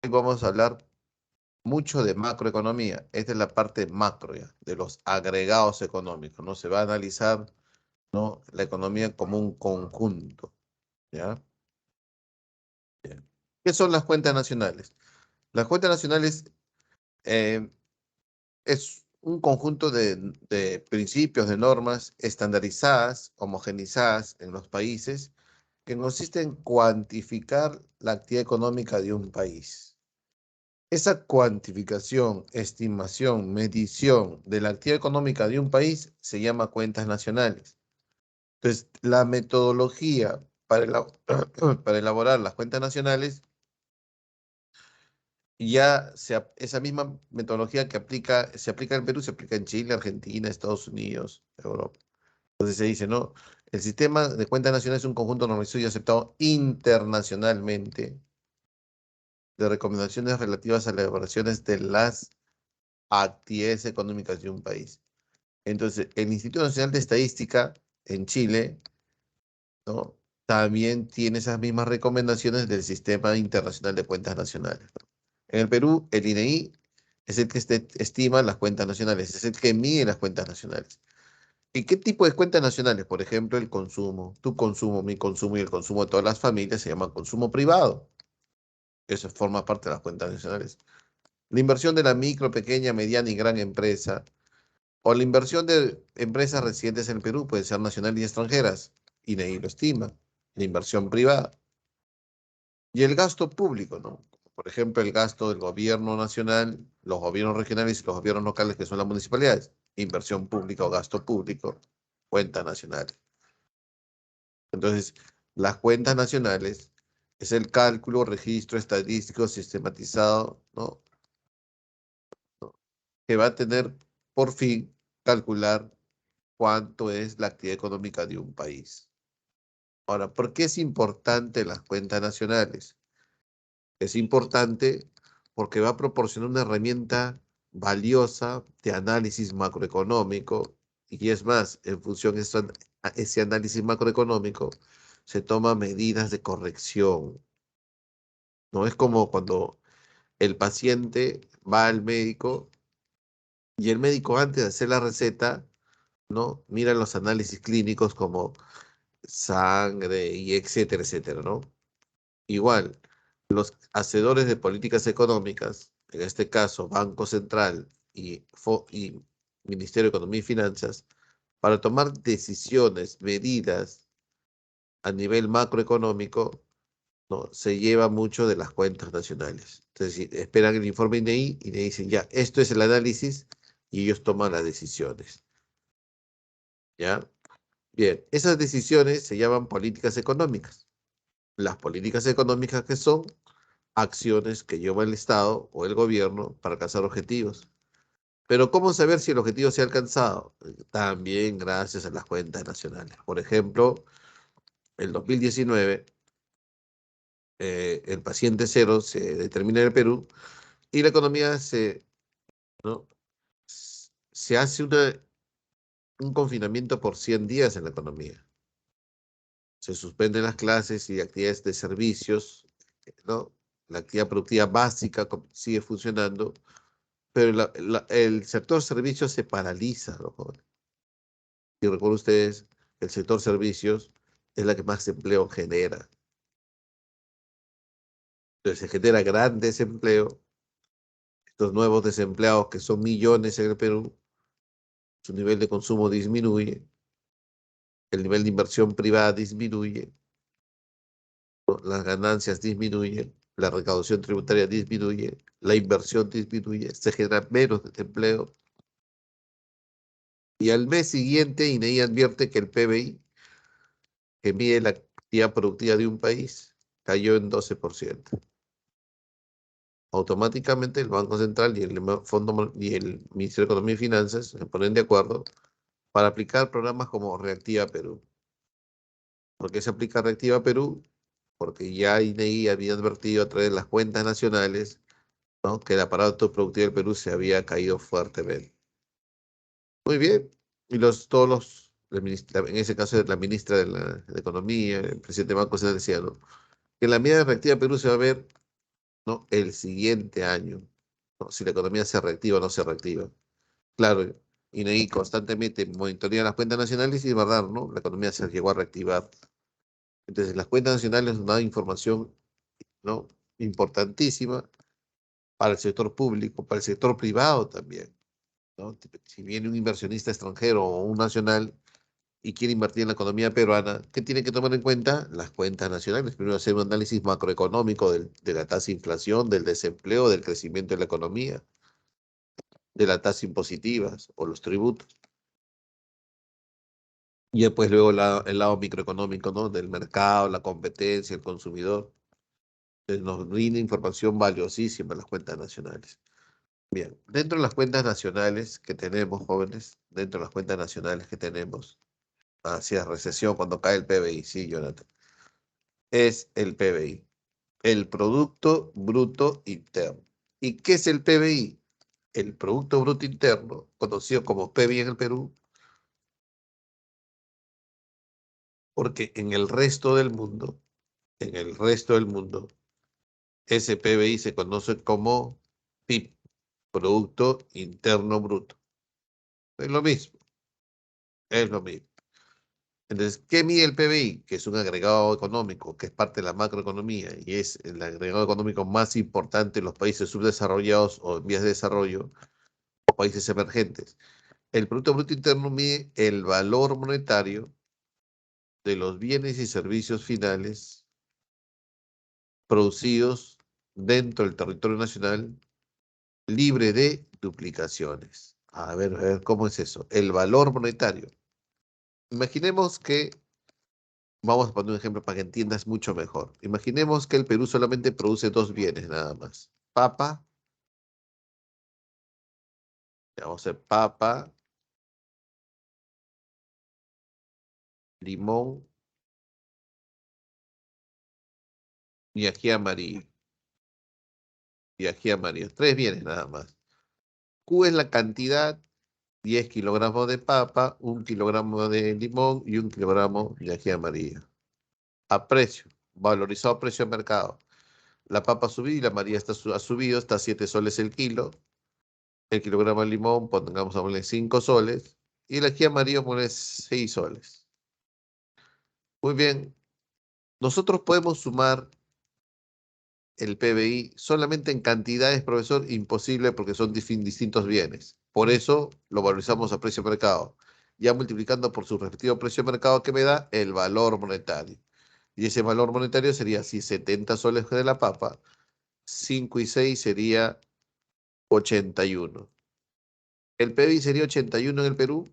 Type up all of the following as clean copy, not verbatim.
vamos a hablar mucho de macroeconomía. Esta es la parte macro ya, de los agregados económicos, ¿no? Se va a analizar, ¿no?, la economía como un conjunto, ¿ya? Bien. ¿Qué son las cuentas nacionales? Las cuentas nacionales eh, es un conjunto de principios, de normas estandarizadas, homogenizadas en los países, que consiste en cuantificar la actividad económica de un país. Esa cuantificación, estimación, medición de la actividad económica de un país se llama cuentas nacionales. Entonces, la metodología para elaborar las cuentas nacionales esa misma metodología que se aplica en Perú, se aplica en Chile, Argentina, Estados Unidos, Europa. Entonces se dice, ¿no? El sistema de cuentas nacionales es un conjunto normativo y aceptado internacionalmente de recomendaciones relativas a las elaboraciones de las actividades económicas de un país. Entonces, el Instituto Nacional de Estadística en Chile, ¿no?, también tiene esas mismas recomendaciones del Sistema Internacional de Cuentas Nacionales, ¿no? En el Perú, el INEI es el que estima las cuentas nacionales, es el que mide las cuentas nacionales. ¿Y qué tipo de cuentas nacionales? Por ejemplo, el consumo, tu consumo, mi consumo y el consumo de todas las familias se llama consumo privado. Eso forma parte de las cuentas nacionales. La inversión de la micro, pequeña, mediana y gran empresa, o la inversión de empresas residentes en el Perú, pueden ser nacionales y extranjeras. INEI lo estima. La inversión privada. Y el gasto público, ¿no? Por ejemplo, el gasto del gobierno nacional, los gobiernos regionales y los gobiernos locales, que son las municipalidades. Inversión pública o gasto público, cuenta nacional. Entonces, las cuentas nacionales es el cálculo, registro estadístico sistematizado, ¿no?, que va a tener por fin calcular cuánto es la actividad económica de un país. Ahora, ¿por qué es importante las cuentas nacionales? Es importante porque va a proporcionar una herramienta valiosa de análisis macroeconómico, y es más, en función de ese análisis macroeconómico, se toman medidas de corrección. No es como cuando el paciente va al médico y el médico, antes de hacer la receta, ¿no?, mira los análisis clínicos como sangre y etcétera, etcétera, ¿no? Igual, los hacedores de políticas económicas, en este caso Banco Central y Ministerio de Economía y Finanzas, para tomar decisiones, medidas a nivel macroeconómico, ¿no?, se lleva mucho de las cuentas nacionales. Entonces, si esperan el informe INEI y le dicen, ya, esto es el análisis, y ellos toman las decisiones. ¿Ya? Bien, esas decisiones se llaman políticas económicas. Las políticas económicas, que son acciones que lleva el Estado o el gobierno para alcanzar objetivos. Pero ¿cómo saber si el objetivo se ha alcanzado? También gracias a las cuentas nacionales. Por ejemplo, el 2019, el paciente cero se determina en el Perú y la economía ¿no?, se hace un confinamiento por 100 días en la economía. Se suspenden las clases y actividades de servicios, ¿no? La actividad productiva básica sigue funcionando, pero el sector servicios se paraliza, ¿no, jóvenes? Y recuerden ustedes, el sector servicios es la que más empleo genera. Entonces se genera gran desempleo. Estos nuevos desempleados, que son millones en el Perú, su nivel de consumo disminuye, el nivel de inversión privada disminuye, ¿no?, las ganancias disminuyen, la recaudación tributaria disminuye, la inversión disminuye, se genera menos desempleo. Y al mes siguiente, INEI advierte que el PBI, que mide la actividad productiva de un país, cayó en 12%. Automáticamente el Banco Central y el Ministerio de Economía y Finanzas se ponen de acuerdo para aplicar programas como Reactiva Perú. ¿Por qué se aplica Reactiva Perú? Porque ya INEI había advertido a través de las cuentas nacionales, ¿no?, que el aparato productivo del Perú se había caído fuertemente. Muy bien. Y en ese caso la ministra de Economía, el presidente del Banco Central, decía, ¿no?, que en la medida de Reactiva Perú se va a ver ¿no? El siguiente año, ¿no? Si la economía se reactiva o no se reactiva. Claro, INEGI constantemente monitorea las cuentas nacionales y es verdad, ¿no? La economía se llegó a reactivar. Entonces, las cuentas nacionales nos dan información, ¿no? Importantísima para el sector público, para el sector privado también, ¿no? Si viene un inversionista extranjero o un nacional y quiere invertir en la economía peruana, ¿qué tiene que tomar en cuenta? Las cuentas nacionales. Primero hacer un análisis macroeconómico de la tasa de inflación, del desempleo, del crecimiento de la economía, de la tasa impositiva o los tributos. Y después luego el lado microeconómico, ¿no? Del mercado, la competencia, el consumidor. Nos brinda información valiosísima en las cuentas nacionales. Bien, dentro de las cuentas nacionales que tenemos, jóvenes, dentro de las cuentas nacionales que tenemos, hacia recesión cuando cae el PBI, sí, Jonathan, es el PBI, el Producto Bruto Interno. ¿Y qué es el PBI? El Producto Bruto Interno, conocido como PBI en el Perú, porque en el resto del mundo, ese PBI se conoce como PIB, Producto Interno Bruto. Es lo mismo, es lo mismo. Entonces, ¿qué mide el PBI? Que es un agregado económico, que es parte de la macroeconomía y es el agregado económico más importante en los países subdesarrollados o en vías de desarrollo o países emergentes. El Producto Bruto Interno mide el valor monetario de los bienes y servicios finales producidos dentro del territorio nacional libre de duplicaciones. A ver, ¿cómo es eso? El valor monetario. Imaginemos que, vamos a poner un ejemplo para que entiendas mucho mejor. Imaginemos que el Perú solamente produce dos bienes nada más. Papa, vamos a hacer papa, limón y ají amarillo. Y ají amarillo. Tres bienes nada más. Q es la cantidad, 10 kilogramos de papa, 1 kilogramo de limón y 1 kilogramo de ají amarillo. A precio, valorizado a precio de mercado. La papa subió y la amarilla ha subido, está a 7 soles el kilo. El kilogramo de limón, pongamos a ponerle 5 soles. Y el ají amarillo pone 6 soles. Muy bien. Nosotros podemos sumar el PBI solamente en cantidades, profesor, imposible porque son distintos bienes. Por eso lo valorizamos a precio de mercado. Ya multiplicando por su respectivo precio de mercado que me da el valor monetario. Y ese valor monetario sería, si 70 soles de la papa, 5 y 6 sería 81. El PBI sería 81 en el Perú.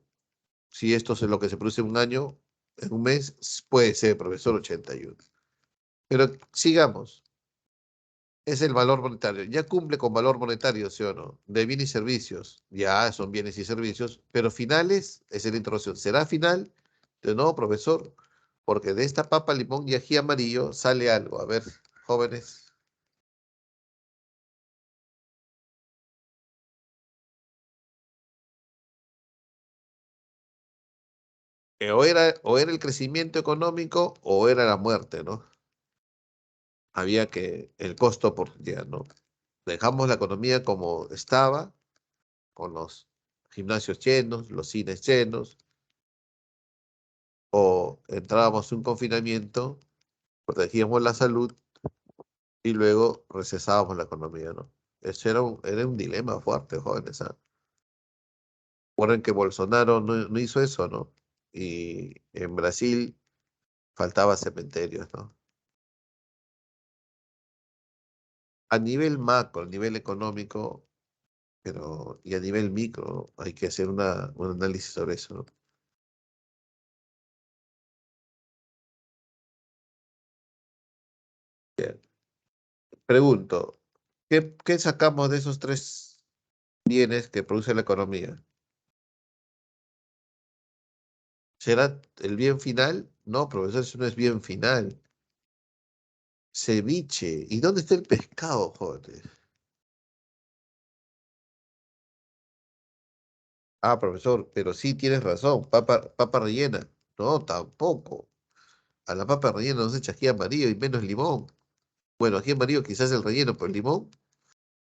Si esto es lo que se produce en un año, en un mes, puede ser, profesor, 81. Pero sigamos. Es el valor monetario. Ya cumple con valor monetario, ¿sí o no? De bienes y servicios. Ya son bienes y servicios. Pero finales, esa es la interrogación. ¿Será final? De no, profesor. Porque de esta papa, limón y ají amarillo sale algo. A ver, jóvenes. O era el crecimiento económico o era la muerte, ¿no? Había que, el costo por día, ¿no? Dejamos la economía como estaba, con los gimnasios llenos, los cines llenos, o entrábamos en un confinamiento, protegíamos la salud y luego recesábamos la economía, ¿no? Eso era un dilema fuerte, jóvenes, ¿ah? Recuerden que Bolsonaro no hizo eso, ¿no? Y en Brasil faltaba cementerios, ¿no? A nivel macro, a nivel económico, pero y a nivel micro, hay que hacer un análisis sobre eso, ¿no? Bien. Pregunto, ¿qué sacamos de esos tres bienes que produce la economía? ¿Será el bien final? No, profesor, eso no es bien final. Ceviche. ¿Y dónde está el pescado, joder? Ah, profesor, pero sí tienes razón. Papa rellena. No, tampoco. A la papa rellena no se echa ají amarillo y menos limón. Bueno, aquí en amarillo quizás el relleno, pero el limón,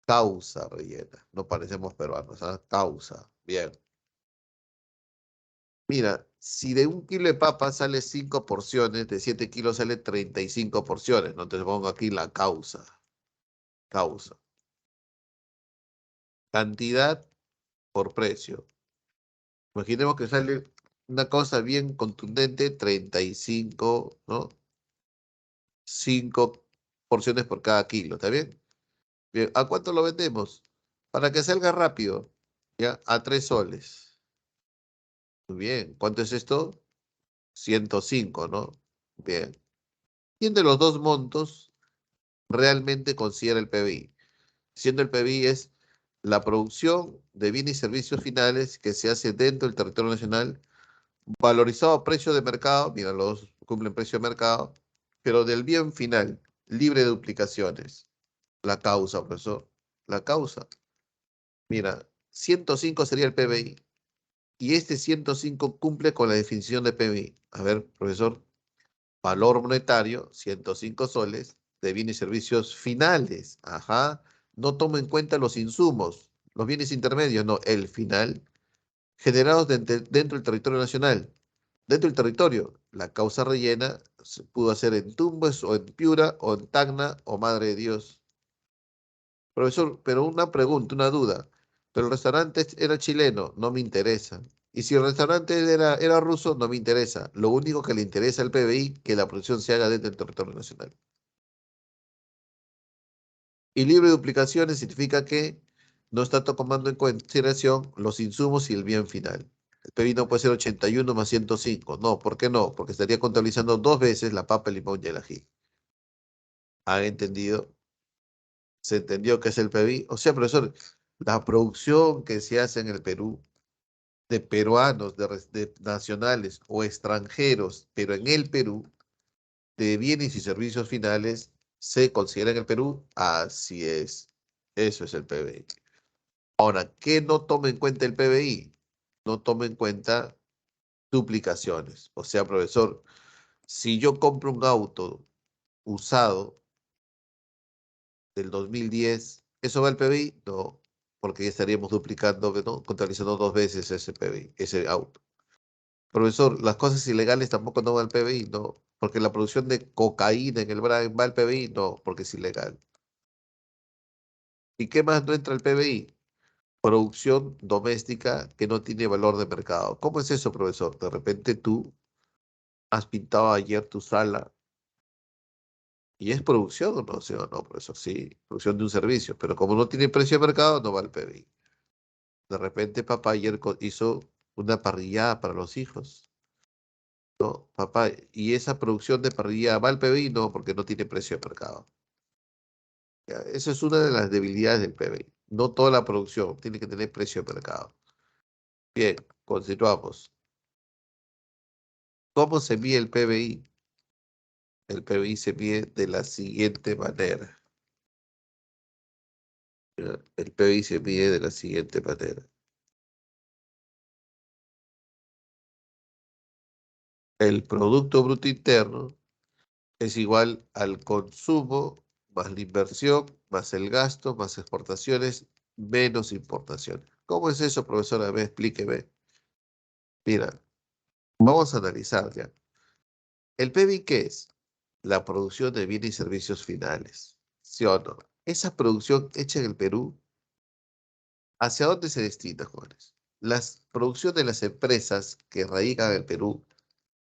causa rellena. No parecemos peruanos, ¿ah? Causa. Bien. Mira, si de 1 kilo de papa sale 5 porciones, de 7 kilos sale 35 porciones. No te pongo aquí la causa. Causa. Cantidad por precio. Imaginemos que sale una cosa bien contundente, 35, ¿no? 5 porciones por cada kilo, ¿está bien? Bien, ¿a cuánto lo vendemos? Para que salga rápido, ¿ya? A 3 soles. Muy bien. ¿Cuánto es esto? 105, ¿no? Bien. ¿Quién de los dos montos realmente considera el PBI? Siendo el PBI es la producción de bienes y servicios finales que se hace dentro del territorio nacional, valorizado a precio de mercado, mira, los cumplen precio de mercado, pero del bien final, libre de duplicaciones. La causa, profesor. La causa. Mira, 105 sería el PBI y este 105 cumple con la definición de PBI. A ver, profesor, valor monetario, 105 soles, de bienes y servicios finales. Ajá. No tomo en cuenta los insumos, los bienes intermedios, no, el final, generados dentro del territorio nacional. Dentro del territorio, la causa rellena se pudo hacer en Tumbes o en Piura o en Tacna o Madre de Dios. Profesor, pero una pregunta, una duda. Pero el restaurante era chileno, no me interesa. Y si el restaurante era ruso, no me interesa. Lo único que le interesa al PBI, que la producción se haga dentro del territorio nacional. Y libre de duplicaciones significa que no está tomando en consideración los insumos y el bien final. El PBI no puede ser 81 más 105. No, ¿por qué no? Porque estaría contabilizando 2 veces la papa, el limón y el ají. ¿Han entendido? ¿Se entendió qué es el PBI? O sea, profesor, la producción que se hace en el Perú de peruanos, de nacionales o extranjeros, pero en el Perú, de bienes y servicios finales, se considera en el Perú. Así es. Eso es el PBI. Ahora, ¿qué no toma en cuenta el PBI? No toma en cuenta duplicaciones. O sea, profesor, si yo compro un auto usado del 2010, ¿eso va al PBI? No, porque ya estaríamos duplicando, ¿no? Contabilizando 2 veces ese PBI, ese auto. Profesor, las cosas ilegales tampoco no van al PBI, no, porque la producción de cocaína en el Brain va al PBI, no, porque es ilegal. ¿Y qué más no entra al PBI? Producción doméstica que no tiene valor de mercado. ¿Cómo es eso, profesor? De repente tú has pintado ayer tu sala y es producción o no, ¿sí o no, profesor? Sí, producción de un servicio, pero como no tiene precio de mercado, no va al PBI. De repente papá ayer hizo una parrillada para los hijos. No, papá, y esa producción de parrilla va al PBI, no, porque no tiene precio de mercado. Ya, esa es una de las debilidades del PBI. No toda la producción tiene que tener precio de mercado. Bien, continuamos. ¿Cómo se mide el PBI? El PBI se mide de la siguiente manera. Ya, el PBI se mide de la siguiente manera. El Producto Bruto Interno es igual al consumo más la inversión, más el gasto, más exportaciones, menos importaciones. ¿Cómo es eso, profesora? A explíqueme. Mira, vamos a analizar ya. ¿El PBI qué es? La producción de bienes y servicios finales. ¿Sí o no? Esa producción hecha en el Perú, ¿hacia dónde se destina, jóvenes? Las producciones de las empresas que radican en el Perú,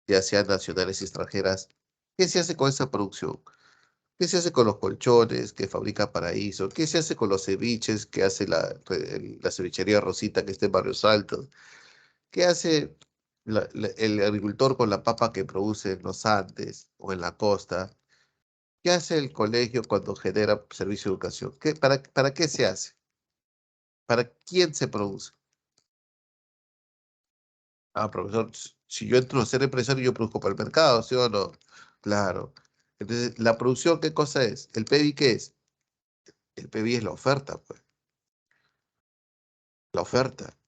ya sean nacionales y extranjeras, ¿qué se hace con esa producción? ¿Qué se hace con los colchones que fabrica Paraíso? ¿Qué se hace con los ceviches que hace la cevichería Rosita que está en Barrios Altos? ¿Qué hace el agricultor con la papa que produce en los Andes o en la costa? ¿Qué hace el colegio cuando genera servicio de educación? ¿Para qué se hace? ¿Para quién se produce? Ah, profesor, si yo entro a ser empresario, yo produzco para el mercado, ¿sí o no? Claro. Entonces, ¿la producción qué cosa es? ¿El PBI qué es? El PBI es la oferta, pues, la oferta.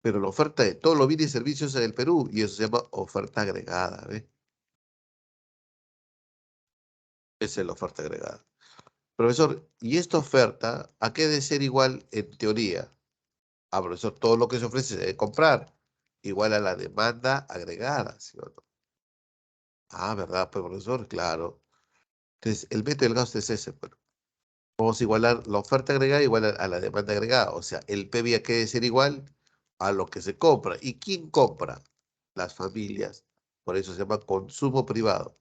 Pero la oferta de todos los bienes y servicios en el Perú, y eso se llama oferta agregada, ¿ves? Esa es la oferta agregada. Profesor, ¿y esta oferta a qué debe ser igual en teoría? Ah, profesor, todo lo que se ofrece se debe comprar, igual a la demanda agregada, ¿sí o no? Ah, ¿verdad, pues, profesor? Claro. Entonces, el método del gasto es ese, pues. Vamos a igualar la oferta agregada igual a la demanda agregada. O sea, el PBI a qué debe ser igual a lo que se compra. ¿Y quién compra? Las familias. Por eso se llama consumo privado.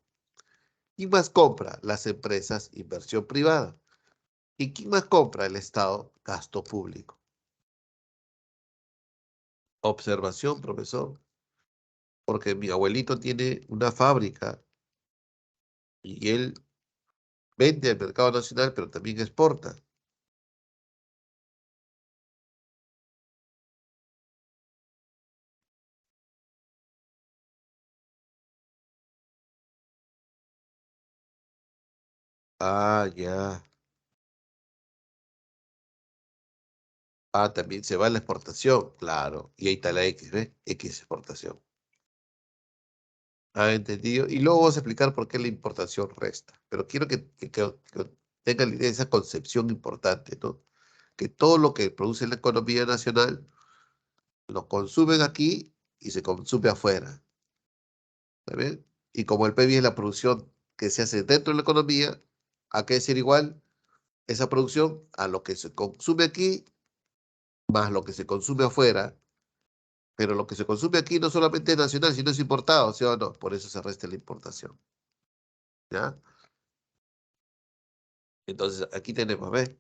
¿Quién más compra? Las empresas, inversión privada. ¿Y quién más compra? El Estado, gasto público. Observación, profesor. Porque mi abuelito tiene una fábrica y él vende al mercado nacional, pero también exporta. Ah, ya. Ah, también se va a la exportación, claro. Y ahí está la X, ¿ves? X exportación. Ah, entendido. Y luego vamos a explicar por qué la importación resta. Pero quiero que tengan la idea de esa concepción importante, ¿no? Que todo lo que produce la economía nacional lo consumen aquí y se consume afuera. ¿Está bien? Y como el PIB es la producción que se hace dentro de la economía, ¿a qué decir igual? Esa producción a lo que se consume aquí más lo que se consume afuera, pero lo que se consume aquí no solamente es nacional, sino es importado, ¿sí o no? Por eso se resta la importación, ¿ya? Entonces, aquí tenemos, ¿ves?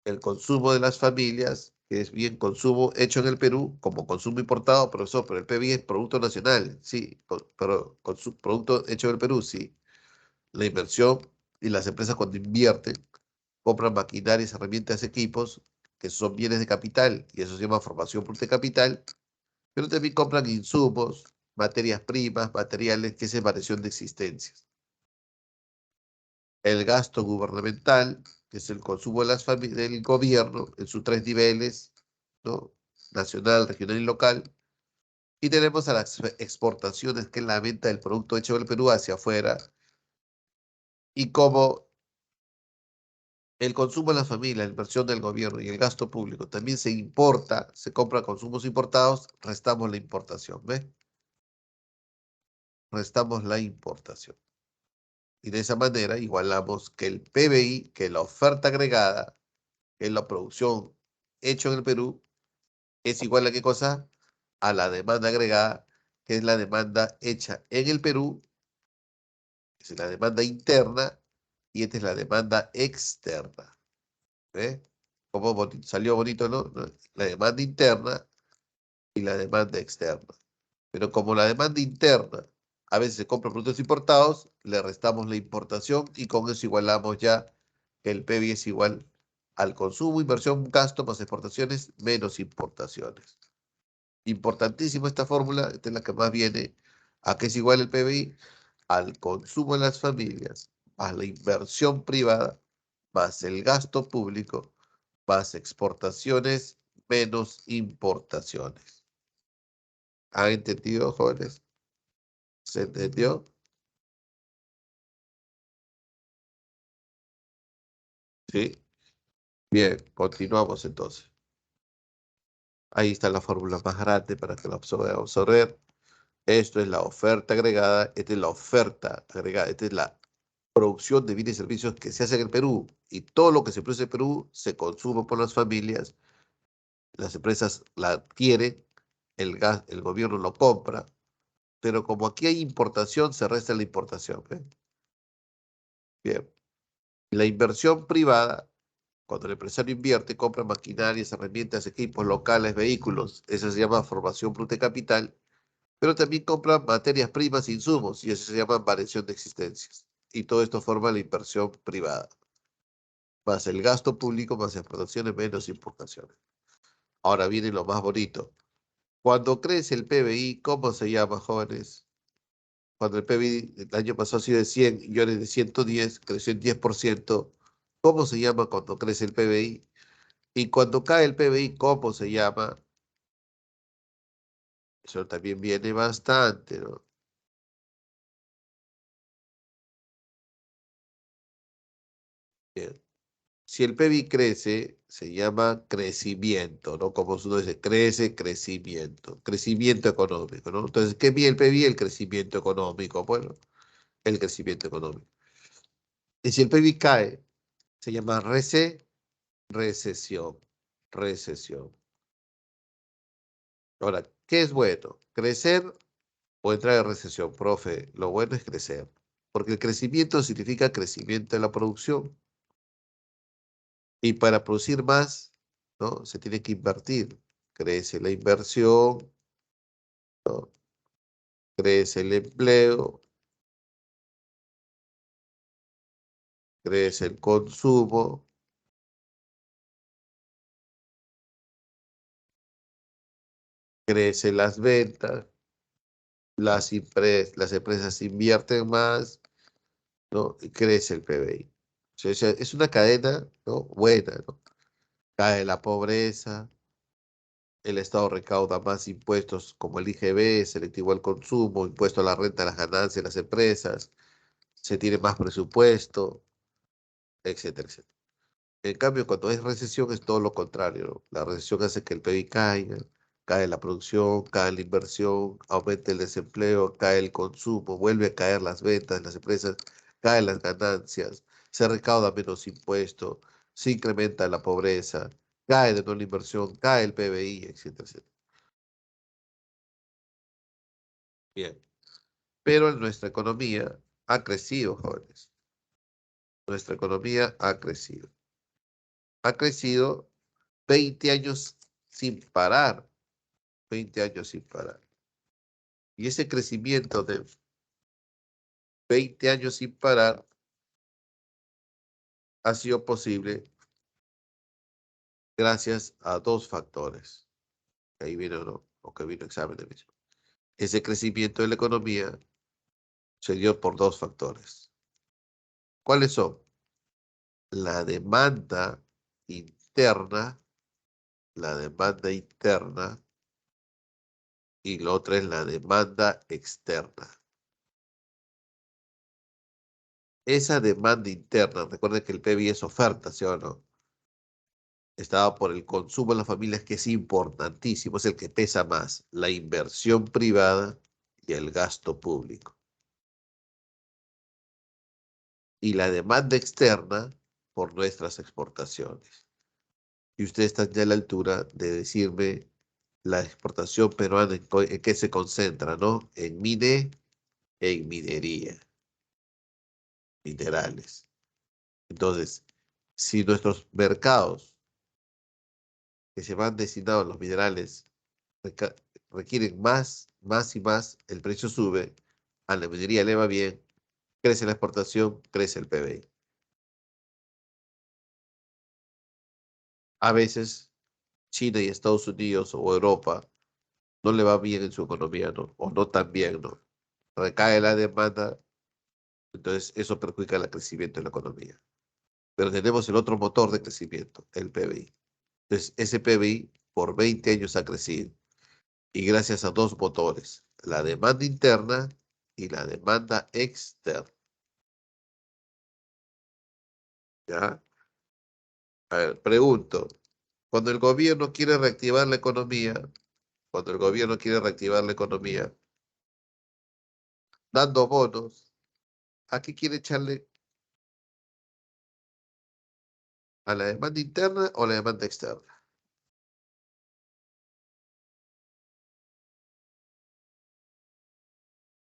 El consumo de las familias, que es bien consumo hecho en el Perú, como consumo importado, profesor, pero el PBI es producto nacional, sí, pero con su producto hecho en el Perú, sí. La inversión y las empresas cuando invierten, compran maquinarias, herramientas, equipos, que son bienes de capital, y eso se llama formación bruta de capital, pero también compran insumos, materias primas, materiales, que es variación de existencias. El gasto gubernamental, que es el consumo de del gobierno en sus tres niveles, ¿no? Nacional, regional y local. Y tenemos a las exportaciones, que es la venta del producto hecho en el Perú hacia afuera. Y como el consumo de la familia, la inversión del gobierno y el gasto público también se importa, se compra consumos importados, restamos la importación, ¿ves? Restamos la importación. Y de esa manera igualamos que el PBI, que la oferta agregada, que es la producción hecha en el Perú, es igual a qué cosa? A la demanda agregada, que es la demanda hecha en el Perú, que es la demanda interna, y esta es la demanda externa. ¿Ves? Como salió bonito, ¿no? La demanda interna y la demanda externa. Pero como la demanda interna a veces se compra productos importados, le restamos la importación y con eso igualamos ya que el PBI es igual al consumo, inversión, gasto más exportaciones menos importaciones. Importantísima esta fórmula, esta es la que más viene. ¿A qué es igual el PBI? Al consumo de las familias, más la inversión privada, más el gasto público, más exportaciones menos importaciones. ¿Han entendido, jóvenes? ¿Se entendió? Sí. Bien, continuamos entonces. Ahí está la fórmula más grande para que la podamos absorber. Esto es la oferta agregada, esta es la oferta agregada, esta es la producción de bienes y servicios que se hace en el Perú. Y todo lo que se produce en Perú se consume por las familias, las empresas la adquieren, el gobierno lo compra, pero como aquí hay importación, se resta la importación. ¿Ve? Bien. La inversión privada, cuando el empresario invierte, compra maquinarias, herramientas, equipos locales, vehículos, eso se llama formación bruta de capital, pero también compra materias primas e insumos, y eso se llama variación de existencias. Y todo esto forma la inversión privada, más el gasto público, más exportaciones, menos importaciones. Ahora viene lo más bonito. Cuando crece el PBI, ¿cómo se llama, jóvenes? Cuando el PBI el año pasado ha sido de 100 y ahora es de 110, creció en 10%. ¿Cómo se llama cuando crece el PBI? Y cuando cae el PBI, ¿cómo se llama? Eso también viene bastante, ¿no? Bien. Si el PBI crece, se llama crecimiento, ¿no? Como uno dice, crece, crecimiento, crecimiento económico, ¿no? Entonces, ¿qué mide el PBI? El crecimiento económico, bueno, el crecimiento económico. Y si el PBI cae, se llama recesión, recesión. Ahora, ¿qué es bueno? ¿Crecer o entrar en recesión? Profe, lo bueno es crecer, porque el crecimiento significa crecimiento de la producción. Y para producir más, ¿no? Se tiene que invertir. Crece la inversión, ¿no? Crece el empleo, crece el consumo, crecen las ventas, las empresas invierten más, ¿no? Y crece el PBI. O sea, es una cadena, ¿no? Buena, ¿no? Cae la pobreza, el Estado recauda más impuestos como el IGB, selectivo al consumo, impuesto a la renta, a las ganancias de las empresas, se tiene más presupuesto, etcétera, etcétera. En cambio, cuando hay recesión es todo lo contrario, ¿no? La recesión hace que el PIB caiga, cae la producción, cae la inversión, aumenta el desempleo, cae el consumo, vuelve a caer las ventas en las empresas, caen las ganancias, se recauda menos impuestos, se incrementa la pobreza, cae de nuevo la inversión, cae el PBI, etcétera, etcétera. Bien, pero en nuestra economía ha crecido, jóvenes. Nuestra economía ha crecido. Ha crecido 20 años sin parar. 20 años sin parar. Y ese crecimiento de 20 años sin parar ha sido posible gracias a dos factores. Ahí vino lo que vino examen de admisión. Ese crecimiento de la economía se dio por dos factores. ¿Cuáles son? La interna, la demanda interna, y la otra es la demanda externa. Esa demanda interna, recuerden que el PIB es oferta, ¿sí o no? Estaba por el consumo de las familias, que es importantísimo, es el que pesa más, la inversión privada y el gasto público. Y la demanda externa por nuestras exportaciones. Y ustedes están ya a la altura de decirme la exportación peruana en qué se concentra, ¿no? En minería, minerales. Entonces, si nuestros mercados que se van destinados a los minerales reca- requieren más y más, el precio sube, a la minería le va bien, crece la exportación, crece el PBI. A veces China y Estados Unidos o Europa no le va bien en su economía, ¿no? O no tan bien, ¿no? Recae la demanda, entonces eso perjudica el crecimiento de la economía. Pero tenemos el otro motor de crecimiento, el PBI. Entonces, ese PBI por 20 años ha crecido. Y gracias a dos motores, la demanda interna y la demanda externa. ¿Ya? A ver, pregunto, cuando el gobierno quiere reactivar la economía, cuando el gobierno quiere reactivar la economía, dando bonos, ¿a qué quiere echarle? ¿A la demanda interna o a la demanda externa?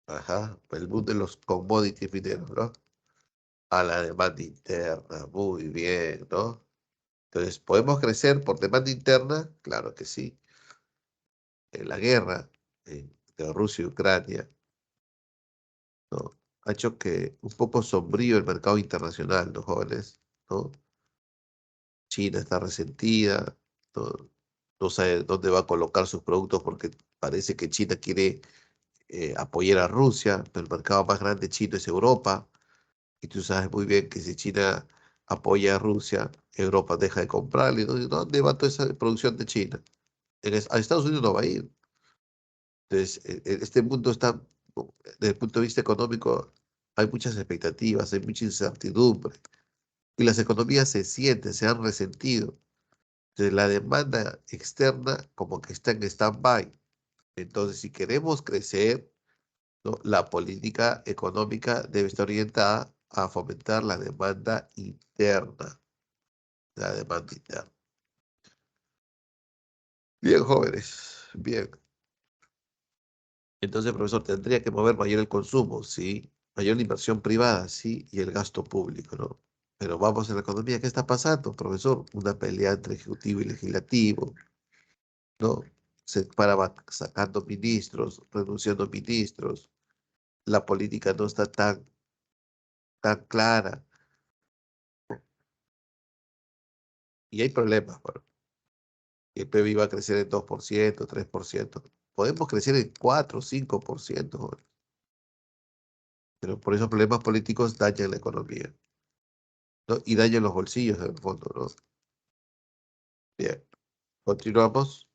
Ajá, el boom de los commodities mineros, ¿no? A la demanda interna, muy bien, ¿no? Entonces, ¿podemos crecer por demanda interna? Claro que sí. En la guerra de Rusia y Ucrania, ¿no? Ha hecho que un poco sombrío el mercado internacional, ¿no, jóvenes? ¿No? China está resentida, no, no sabe dónde va a colocar sus productos porque parece que China quiere apoyar a Rusia, pero el mercado más grande chino es Europa, y tú sabes muy bien que si China apoya a Rusia, Europa deja de comprarle. ¿No? ¿Dónde va toda esa producción de China? A Estados Unidos no va a ir. Entonces, este mundo está, desde el punto de vista económico, hay muchas expectativas, hay mucha incertidumbre. y las economías se sienten, se han resentido. Entonces, la demanda externa como que está en stand-by. Entonces, si queremos crecer, ¿no? La política económica debe estar orientada a fomentar la demanda interna. La demanda interna. Bien, jóvenes. Bien. Entonces, profesor, tendría que mover mayor el consumo, sí. Mayor la inversión privada, sí. Y el gasto público, ¿no? Pero vamos en la economía, ¿qué está pasando, profesor? Una pelea entre ejecutivo y legislativo, ¿no? Se para sacando ministros, renunciando ministros. La política no está tan clara. Y hay problemas, bueno. El PIB va a crecer en 2%, 3%. Podemos crecer en 4, 5%, joven, pero por esos problemas políticos dañan la economía, ¿no? Y dañan los bolsillos en el fondo, ¿no? Bien, continuamos.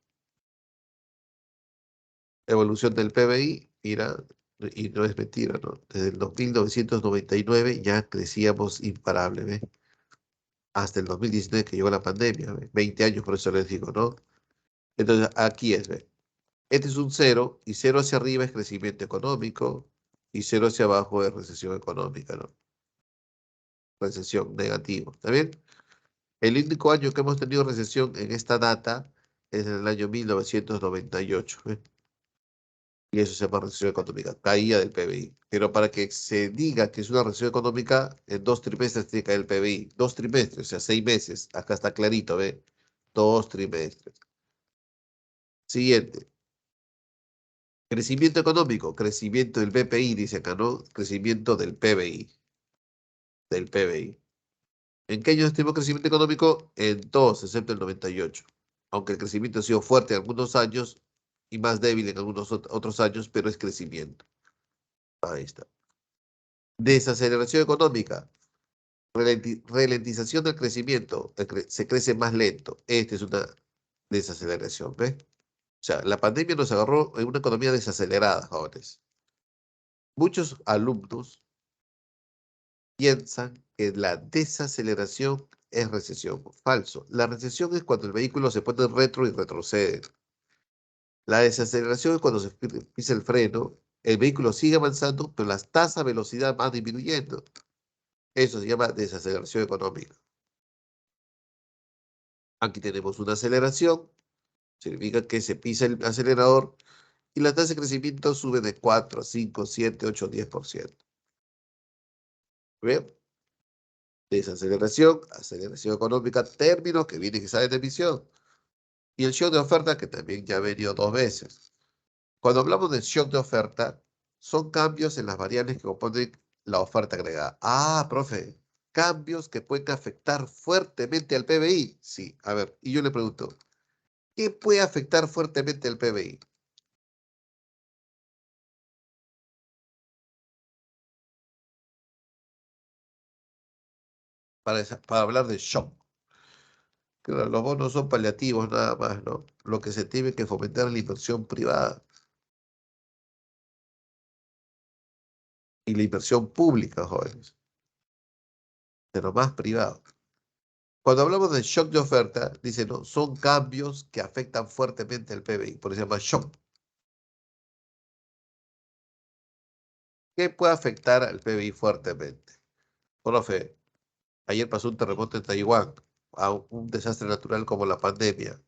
Evolución del PBI, mira, y no es mentira, ¿no? Desde el 1999 ya crecíamos imparable, ¿ves? Hasta el 2019 que llegó la pandemia, ¿ves? 20 años, por eso les digo, ¿no? Entonces, aquí es, ¿ves? Este es un cero, y cero hacia arriba es crecimiento económico, y cero hacia abajo es recesión económica, ¿no? Recesión negativo, ¿está bien? El único año que hemos tenido recesión en esta data es en el año 1998, ¿eh? Y eso se llama recesión económica, caída del PBI. Pero para que se diga que es una recesión económica, en 2 trimestres tiene que caer el PBI. 2 trimestres, o sea, 6 meses. Acá está clarito, ¿ve? 2 trimestres. Siguiente. Crecimiento económico, crecimiento del PPI, dice acá, ¿no? Crecimiento del PBI, del PBI. ¿En qué años tuvimos crecimiento económico? En todos, excepto el 98. Aunque el crecimiento ha sido fuerte en algunos años y más débil en algunos otros años, pero es crecimiento. Ahí está. Desaceleración económica, ralentización del crecimiento, se crece más lento. Esta es una desaceleración, ¿ves? O sea, la pandemia nos agarró en una economía desacelerada, jóvenes. Muchos alumnos piensan que la desaceleración es recesión. Falso. La recesión es cuando el vehículo se pone en retro y retrocede. La desaceleración es cuando se pisa el freno, el vehículo sigue avanzando, pero las tasas de velocidad van disminuyendo. Eso se llama desaceleración económica. Aquí tenemos una aceleración, significa que se pisa el acelerador y la tasa de crecimiento sube de 4 a 5, 7, 8, 10%. ¿Bien? Desaceleración, aceleración económica, términos que vienen y salen de emisión. Y el shock de oferta, que también ya ha venido 2 veces. Cuando hablamos de shock de oferta, son cambios en las variables que componen la oferta agregada. Ah, profe, cambios que pueden afectar fuertemente al PBI. Sí, a ver, y yo le pregunto, ¿qué puede afectar fuertemente al PBI? Para hablar de shock. Claro, los bonos son paliativos nada más, ¿no? Lo que se tiene que fomentar es la inversión privada y la inversión pública, jóvenes, pero más privado. Cuando hablamos de shock de oferta, dice, no, son cambios que afectan fuertemente al PBI, por eso se llama shock. ¿Qué puede afectar al PBI fuertemente? Profe, ayer pasó un terremoto en Taiwán, a un desastre natural como la pandemia.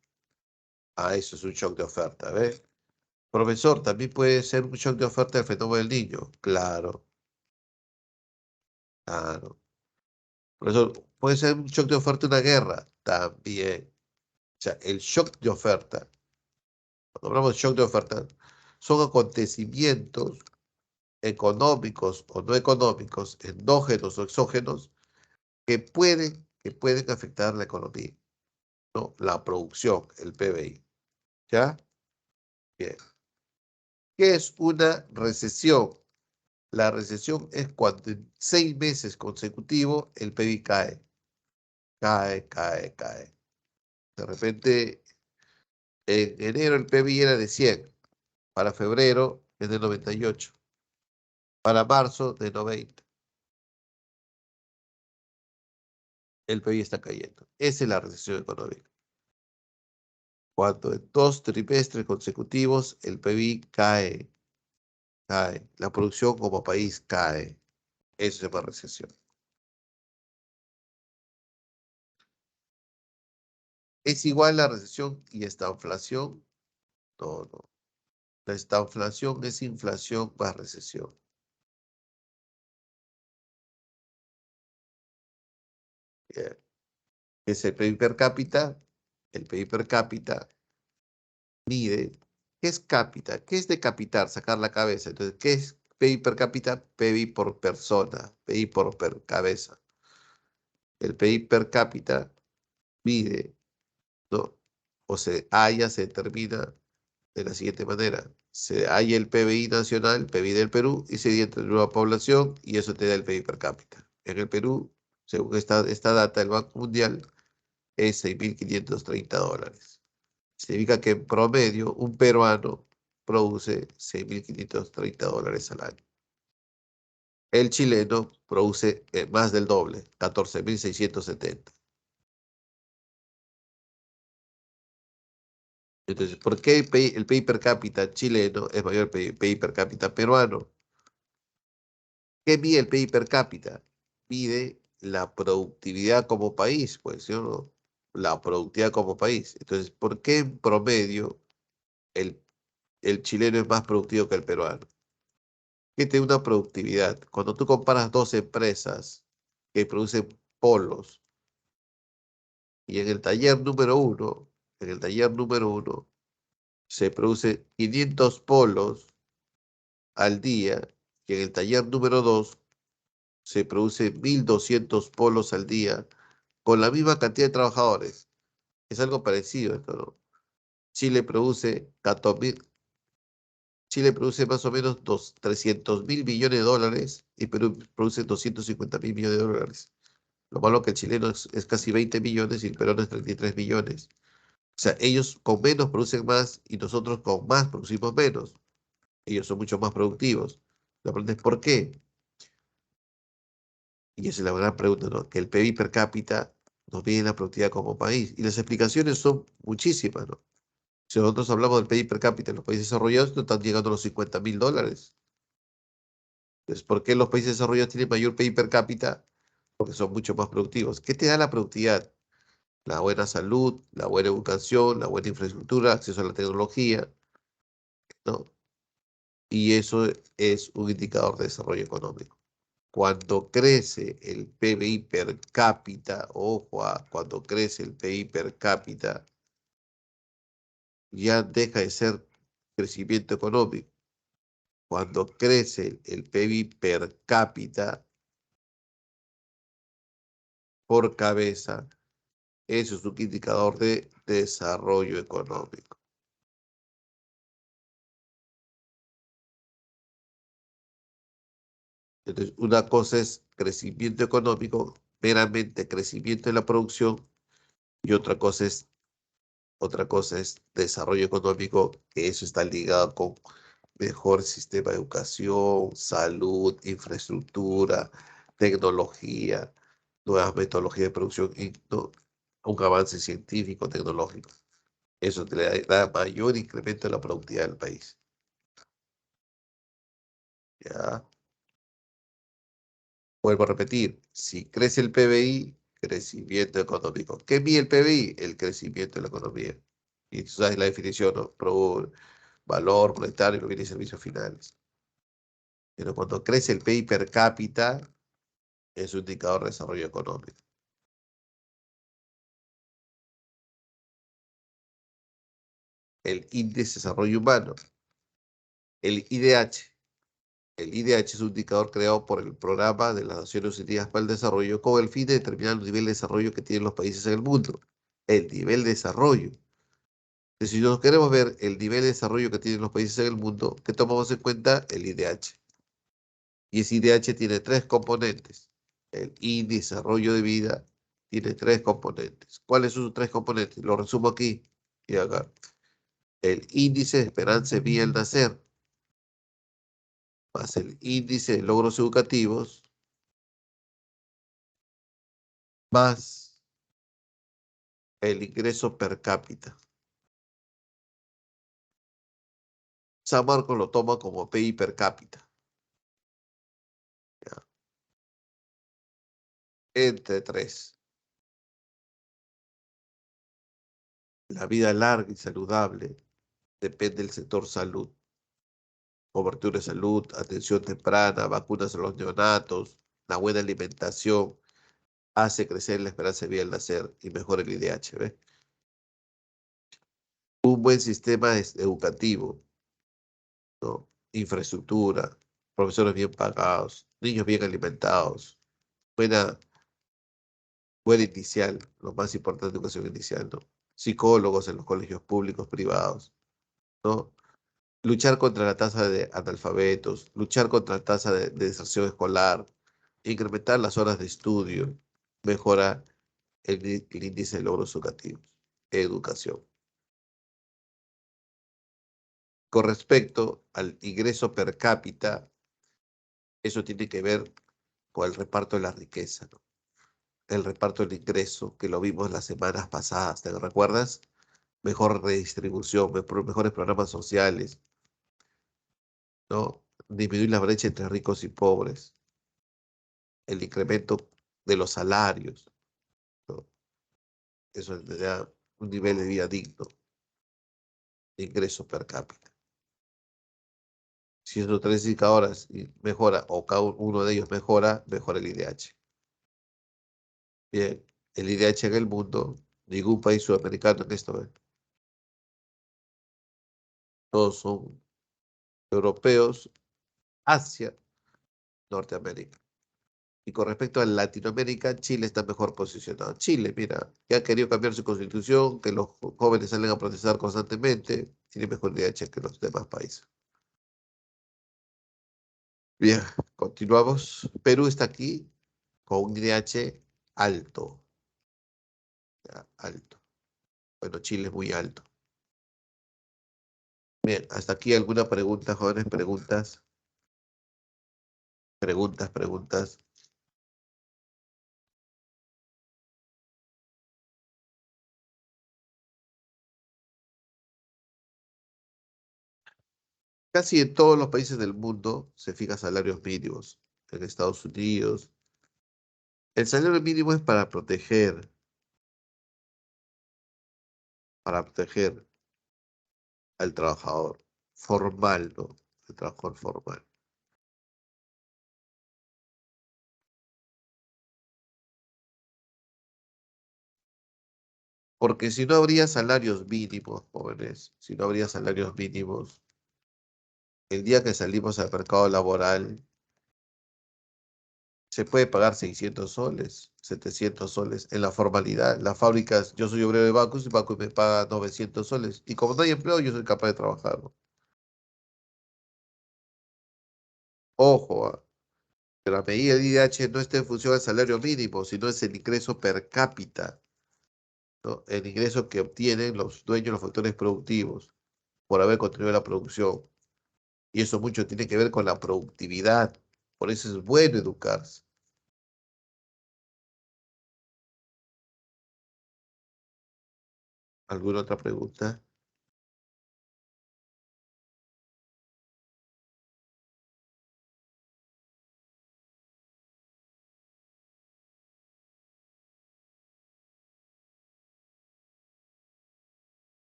Ah, eso es un shock de oferta, ¿ves? Profesor, también puede ser un shock de oferta el fenómeno del niño. Claro, claro. Profesor, puede ser un shock de oferta una guerra. También. O sea, el shock de oferta, cuando hablamos de shock de oferta, son acontecimientos económicos o no económicos, endógenos o exógenos, que pueden afectar la economía, ¿no? La producción, el PBI. ¿Ya? Bien. ¿Qué es una recesión? La recesión es cuando en 6 meses consecutivos el PIB cae, cae, cae, cae. De repente, en enero el PIB era de 100, para febrero es de 98, para marzo de 90. el PBI está cayendo. Esa es la recesión económica. Cuando en 2 trimestres consecutivos el PBI cae. La producción como país cae. Eso se llama recesión. ¿Es igual la recesión y esta inflación? No, no. La estanflación es inflación más recesión. Bien. ¿Qué es el PIB per cápita? El PIB per cápita mide. ¿Qué es cápita? ¿Qué es decapitar? Sacar la cabeza. Entonces, ¿qué es PIB per cápita? PIB por persona, PIB por cabeza. El PIB per cápita mide, ¿no? O se halla, se determina de la siguiente manera. Se halla el PBI nacional, PBI del Perú, y se divide entre nueva población, y eso te da el PIB per cápita. En el Perú, según esta data del Banco Mundial, es 6.530 dólares. Significa que en promedio un peruano produce 6.530 dólares al año. El chileno produce más del doble, 14.670. Entonces, ¿por qué el PIB per cápita chileno es mayor que el PIB per cápita peruano? ¿Qué mide el PIB per cápita? Mide la productividad como país, pues, ¿sí o no? La productividad como país. Entonces, ¿por qué en promedio el, el chileno es más productivo que el peruano? ¿Qué tiene una productividad? Cuando tú comparas 2 empresas que producen polos y en el taller número uno se produce 500 polos al día y en el taller número 2 se produce 1.200 polos al día con la misma cantidad de trabajadores. Es algo parecido esto, ¿no? Chile produce 14.000, Chile produce más o menos 300.000 millones de dólares y Perú produce 250.000 millones de dólares. Lo malo que el chileno es casi 20 millones y el peruano es 33 millones. O sea, ellos con menos producen más y nosotros con más producimos menos. Ellos son mucho más productivos. La pregunta es ¿por qué? Y esa es la gran pregunta, ¿no? Que el PIB per cápita nos mide la productividad como país. Y las explicaciones son muchísimas, ¿no? Si nosotros hablamos del PIB per cápita en los países desarrollados, no están llegando a los 50.000 dólares. Entonces, ¿por qué los países desarrollados tienen mayor PIB per cápita? Porque son mucho más productivos. ¿Qué te da la productividad? La buena salud, la buena educación, la buena infraestructura, acceso a la tecnología, ¿no? Y eso es un indicador de desarrollo económico. Cuando crece el PBI per cápita, ojo, cuando crece el PBI per cápita, ya deja de ser crecimiento económico. Cuando crece el PBI per cápita por cabeza, eso es un indicador de desarrollo económico. Entonces, una cosa es crecimiento económico, meramente crecimiento de la producción, y otra cosa es desarrollo económico, que eso está ligado con mejor sistema de educación, salud, infraestructura, tecnología, nuevas metodologías de producción y un avance científico, tecnológico. Eso te le da mayor incremento en la productividad del país. ¿Ya? Vuelvo a repetir, si crece el PBI, crecimiento económico. ¿Qué mide el PBI? El crecimiento de la economía. Y tú sabes la definición, ¿no? Valor monetario, los bienes y servicios finales. Pero cuando crece el PIB per cápita, es un indicador de desarrollo económico. El índice de desarrollo humano, el IDH. El IDH es un indicador creado por el Programa de las Naciones Unidas para el Desarrollo con el fin de determinar el nivel de desarrollo que tienen los países en el mundo. El nivel de desarrollo. Entonces, si nosotros queremos ver el nivel de desarrollo que tienen los países en el mundo, ¿qué tomamos en cuenta? El IDH. Y ese IDH tiene 3 componentes. El índice de desarrollo de vida tiene 3 componentes. ¿Cuáles son sus 3 componentes? Lo resumo aquí y acá. El índice de esperanza de vida al nacer, más el índice de logros educativos, más el ingreso per cápita. San Marcos lo toma como PI per cápita. ¿Ya? Entre tres. La vida larga y saludable depende del sector salud. Cobertura de salud, atención temprana, vacunas a los neonatos, la buena alimentación hace crecer la esperanza de vida al nacer y mejora el IDH, ¿ves? Un buen sistema educativo, ¿no? Infraestructura, profesores bien pagados, niños bien alimentados, buena, buena inicial, lo más importante, educación inicial, ¿no? Psicólogos en los colegios públicos, privados, ¿no? Luchar contra la tasa de analfabetos, luchar contra la tasa de deserción escolar, incrementar las horas de estudio, mejora el índice de logros educativos, educación. Con respecto al ingreso per cápita, eso tiene que ver con el reparto de la riqueza, ¿no? El reparto del ingreso, que lo vimos las semanas pasadas, ¿te recuerdas? Mejor redistribución, mejores programas sociales, ¿no? Disminuir la brecha entre ricos y pobres, el incremento de los salarios, ¿no? Eso le da un nivel de vida digno, de ingreso per cápita. Si esos tres indicadores mejora, o cada uno de ellos mejora, mejora el IDH. Bien, el IDH en el mundo, ningún país sudamericano en esto, ¿eh? Todos son europeos, Asia, Norteamérica. Y con respecto a Latinoamérica, Chile está mejor posicionado. Chile, mira, que ha querido cambiar su constitución, que los jóvenes salen a protestar constantemente, tiene mejor IDH que los demás países. Bien, continuamos. Perú está aquí con un IDH alto, ya, alto. Bueno, Chile es muy alto. Bien, hasta aquí alguna pregunta, jóvenes, preguntas, preguntas. Casi en todos los países del mundo se fijan salarios mínimos. En Estados Unidos, el salario mínimo es para proteger al trabajador formal, ¿no? El trabajador formal. Porque si no habría salarios mínimos, jóvenes, si no habría salarios mínimos, el día que salimos al mercado laboral, se puede pagar 600 soles, 700 soles en la formalidad. Las fábricas, yo soy obrero de bancos y Bacus me paga 900 soles. Y como no hay empleo, yo soy capaz de trabajar, ¿no? Ojo, que la medida de IDH no está en función del salario mínimo, sino es el ingreso per cápita, ¿no? El ingreso que obtienen los dueños de los factores productivos por haber contribuido a la producción. Y eso mucho tiene que ver con la productividad. Por eso es bueno educarse. ¿Alguna otra pregunta?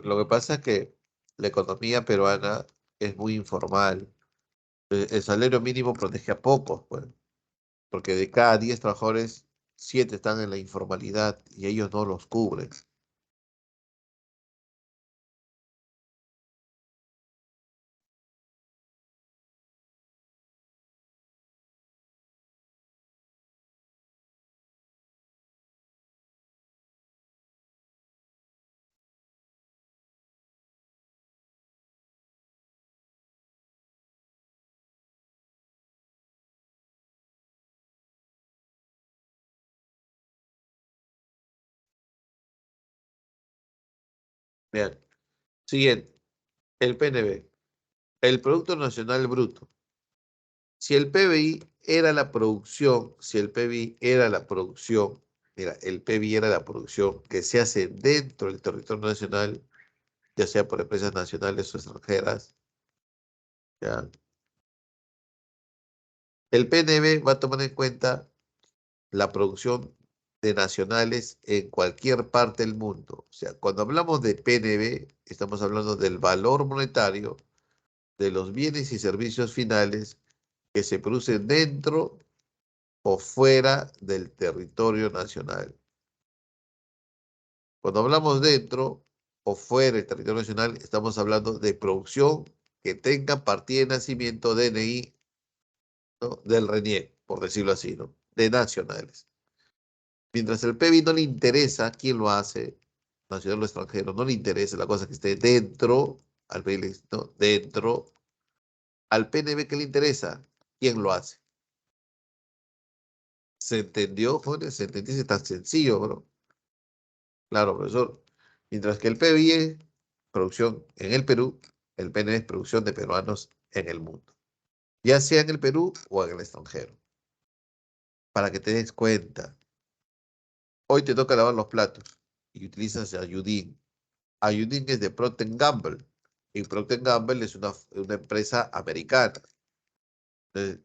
Lo que pasa es que la economía peruana es muy informal. El salario mínimo protege a pocos, pues. porque de cada 10 trabajadores, 7 están en la informalidad y ellos no los cubren. Vean, siguiente, el PNB, el Producto Nacional Bruto. Si el PBI era la producción, si el PBI era la producción, mira, el PBI era la producción que se hace dentro del territorio nacional, ya sea por empresas nacionales o extranjeras, ¿ya? El PNB va a tomar en cuenta la producción de nacionales en cualquier parte del mundo. O sea, cuando hablamos de PNB, estamos hablando del valor monetario de los bienes y servicios finales que se producen dentro o fuera del territorio nacional. Cuando hablamos dentro o fuera del territorio nacional, estamos hablando de producción que tenga partida de nacimiento DNI, ¿no? Del RENIEC, por decirlo así, ¿no? De nacionales. Mientras el PBI no le interesa quién lo hace, nacional o extranjero, no le interesa la cosa que esté dentro, al PBI, ¿no? Dentro, al PNB que le interesa quién lo hace. ¿Se entendió, jóvenes? ¿Se entendió? Es tan sencillo, bro. Claro, profesor. Mientras que el PBI es producción en el Perú, el PNB es producción de peruanos en el mundo, ya sea en el Perú o en el extranjero. Para que te des cuenta, hoy te toca lavar los platos y utilizas Ayudín. Ayudín es de Procter Gamble y Procter Gamble es una empresa americana. Entonces,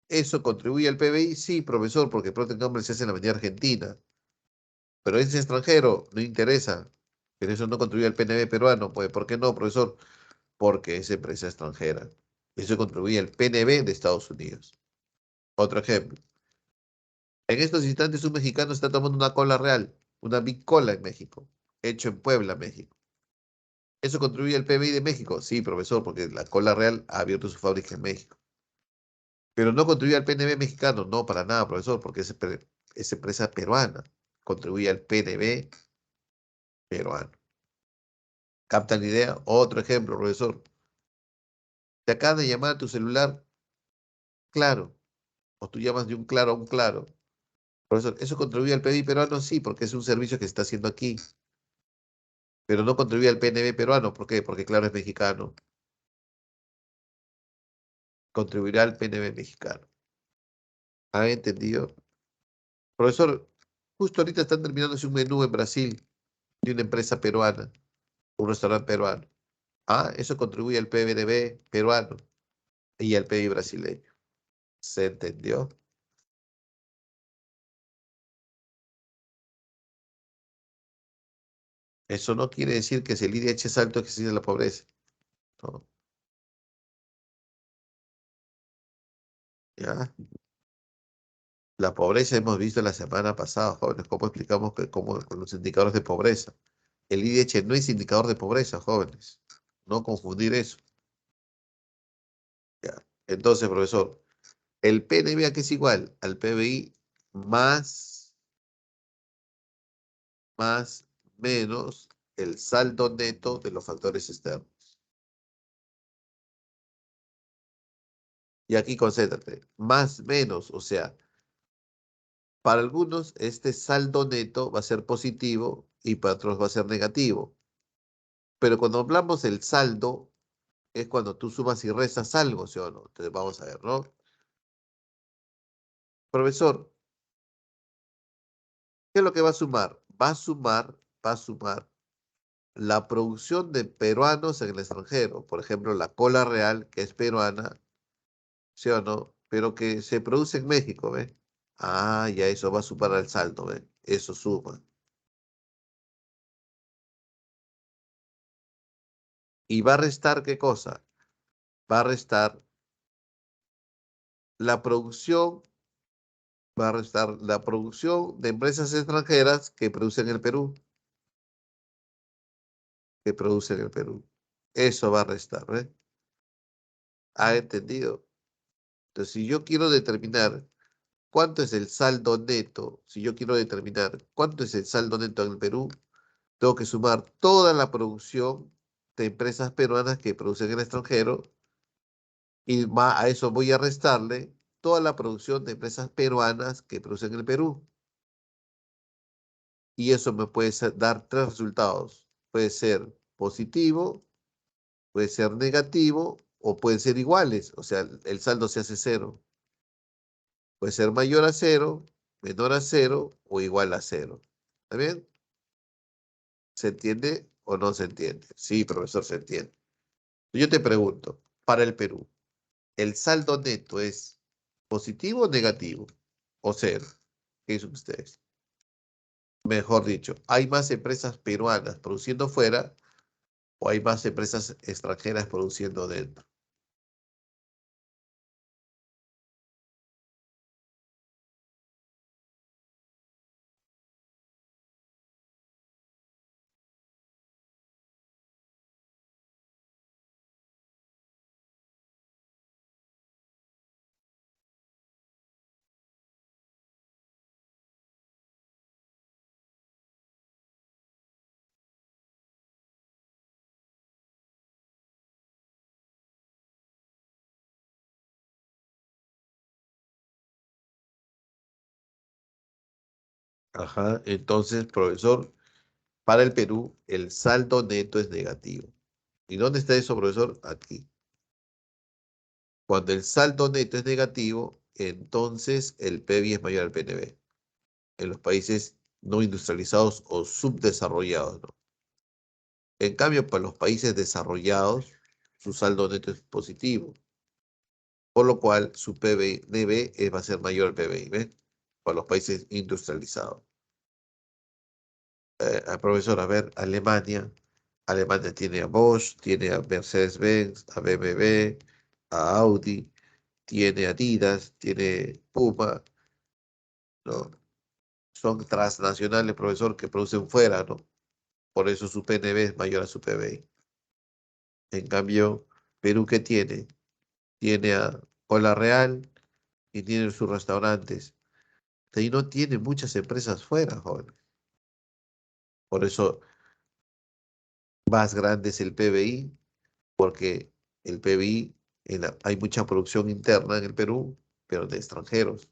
¿eso contribuye al PBI? Sí, profesor, porque Procter Gamble se hace en la Avenida Argentina, pero es extranjero, no interesa. Pero eso no contribuye al PNB peruano. Pues, ¿por qué no, profesor? Porque es empresa extranjera. Eso contribuye al PNB de Estados Unidos. Otro ejemplo. En estos instantes un mexicano está tomando una cola real, una Big Cola en México, hecho en Puebla, México. ¿Eso contribuye al PBI de México? Sí, profesor, porque la cola real ha abierto su fábrica en México. Pero no contribuye al PNB mexicano, no, para nada, profesor, porque es empresa peruana. Contribuye al PNB peruano. ¿Captan la idea? Otro ejemplo, profesor. Te acaban de llamar a tu celular, claro, o tú llamas de un claro a un claro. Profesor, ¿eso contribuye al PBI peruano? Sí, porque es un servicio que se está haciendo aquí, pero no contribuye al PNB peruano. ¿Por qué? Porque claro, es mexicano. Contribuirá al PNB mexicano. ¿Han entendido? Profesor, justo ahorita están terminándose un menú en Brasil de una empresa peruana, un restaurante peruano. Ah, eso contribuye al PNB peruano y al PBI brasileño. ¿Se entendió? Eso no quiere decir que si el IDH es alto, que existe la pobreza. No, ¿ya? La pobreza hemos visto la semana pasada, jóvenes, cómo explicamos que cómo, con los indicadores de pobreza. El IDH no es indicador de pobreza, jóvenes. No confundir eso. ¿Ya? Entonces, profesor, el PNB aquí es igual al PBI más, menos el saldo neto de los factores externos. Y aquí concéntrate, más menos, o sea, para algunos este saldo neto va a ser positivo y para otros va a ser negativo. Pero cuando hablamos del saldo, es cuando tú sumas y restas algo, ¿sí o no? Entonces vamos a ver, ¿no? Profesor, ¿qué es lo que va a sumar? Va a sumar la producción de peruanos en el extranjero. Por ejemplo, la cola real, que es peruana, ¿sí o no? Pero que se produce en México, ¿ve? Ah, ya eso va a sumar al saldo, ¿ve? Eso suma. ¿Y va a restar qué cosa? Va a restar la producción. Va a restar la producción de empresas extranjeras que producen en el Perú, que producen en el Perú. Eso va a restar, ¿ves? ¿Ha entendido? Entonces, si yo quiero determinar cuánto es el saldo neto, si yo quiero determinar cuánto es el saldo neto en el Perú, tengo que sumar toda la producción de empresas peruanas que producen en el extranjero y a eso voy a restarle toda la producción de empresas peruanas que producen en el Perú. Y eso me puede dar tres resultados. Puede ser positivo, puede ser negativo o pueden ser iguales. O sea, el saldo se hace cero. Puede ser mayor a cero, menor a cero o igual a cero. ¿Está bien? ¿Se entiende o no se entiende? Sí, profesor, se entiende. Yo te pregunto, para el Perú, ¿el saldo neto es positivo o negativo? ¿O cero? ¿Qué dicen ustedes? Mejor dicho, ¿hay más empresas peruanas produciendo fuera o hay más empresas extranjeras produciendo dentro? Ajá, entonces, profesor, para el Perú, el saldo neto es negativo. ¿Y dónde está eso, profesor? Aquí. Cuando el saldo neto es negativo, entonces el PBI es mayor al PNB en los países no industrializados o subdesarrollados, ¿no? En cambio, para los países desarrollados, su saldo neto es positivo, por lo cual su PBI va a ser mayor al PBI, ¿ves? Para los países industrializados. Profesor, a ver, Alemania. Alemania tiene a Bosch, tiene a Mercedes-Benz, a BMW, a Audi, tiene Adidas, tiene Puma, ¿no? Son transnacionales, profesor, que producen fuera, ¿no? Por eso su PNB es mayor a su PBI. En cambio, Perú, ¿qué tiene? Tiene a Cola Real y tiene sus restaurantes. Y no tiene muchas empresas fuera, joven. Por eso más grande es el PBI, porque el PBI, hay mucha producción interna en el Perú, pero de extranjeros.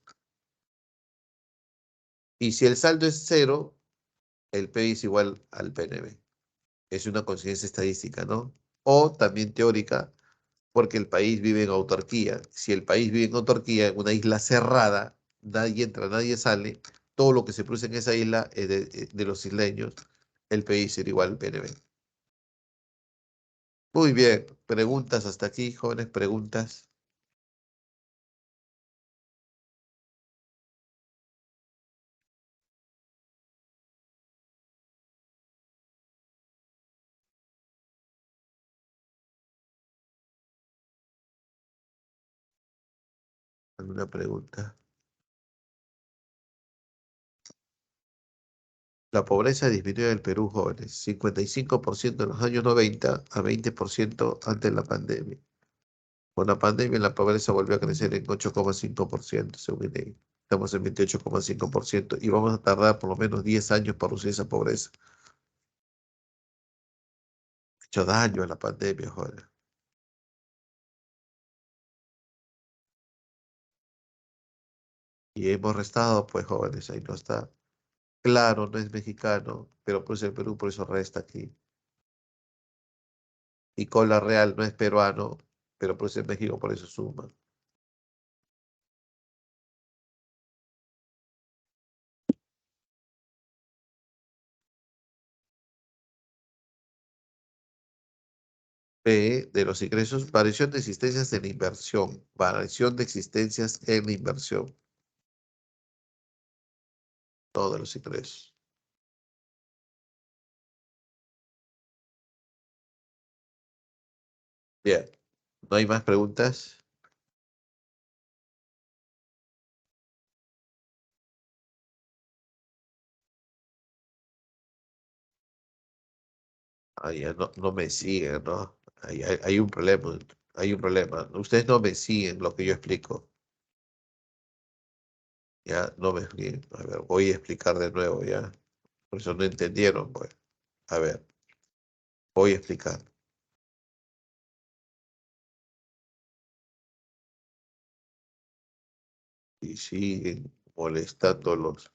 Y si el saldo es cero, el PBI es igual al PNB. Es una coincidencia estadística, ¿no? O también teórica, porque el país vive en autarquía. Si el país vive en autarquía, en una isla cerrada, nadie entra, nadie sale, todo lo que se produce en esa isla es de los isleños, el PBI sería igual al PNB. Muy bien, preguntas hasta aquí, jóvenes, preguntas. ¿Alguna pregunta? La pobreza disminuyó en el Perú, jóvenes, 55% en los años 90 a 20% antes de la pandemia. Con la pandemia la pobreza volvió a crecer en 8,5%, según INEGI. Estamos en 28,5% y vamos a tardar por lo menos 10 años para reducir esa pobreza. Ha hecho daño a la pandemia, jóvenes. Y hemos restado, pues, jóvenes, ahí no está. Claro, no es mexicano, pero pues el Perú por eso resta aquí. Y Cola Real no es peruano, pero pues en México por eso suma. B, de los ingresos, variación de existencias en la inversión. Variación de existencias en la inversión. Todos los ingresos. Bien, ¿no hay más preguntas? Ya no me siguen, ¿no? Hay un problema, hay un problema. Ustedes no me siguen lo que yo explico. Ya, no me siguen. A ver, voy a explicar de nuevo, ya. Por eso no entendieron, pues. A ver, voy a explicar. Y siguen molestándolos.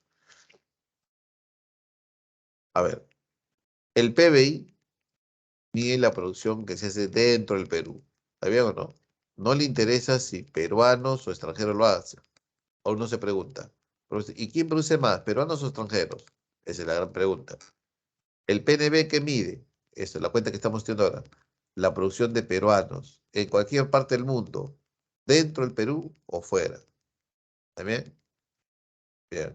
A ver, el PBI mide la producción que se hace dentro del Perú. ¿Está bien o no? No le interesa si peruanos o extranjeros lo hacen. O uno se pregunta, ¿y quién produce más, peruanos o extranjeros? Esa es la gran pregunta. El PNB que mide, esto es la cuenta que estamos teniendo ahora, la producción de peruanos en cualquier parte del mundo, dentro del Perú o fuera. ¿Está bien? Bien.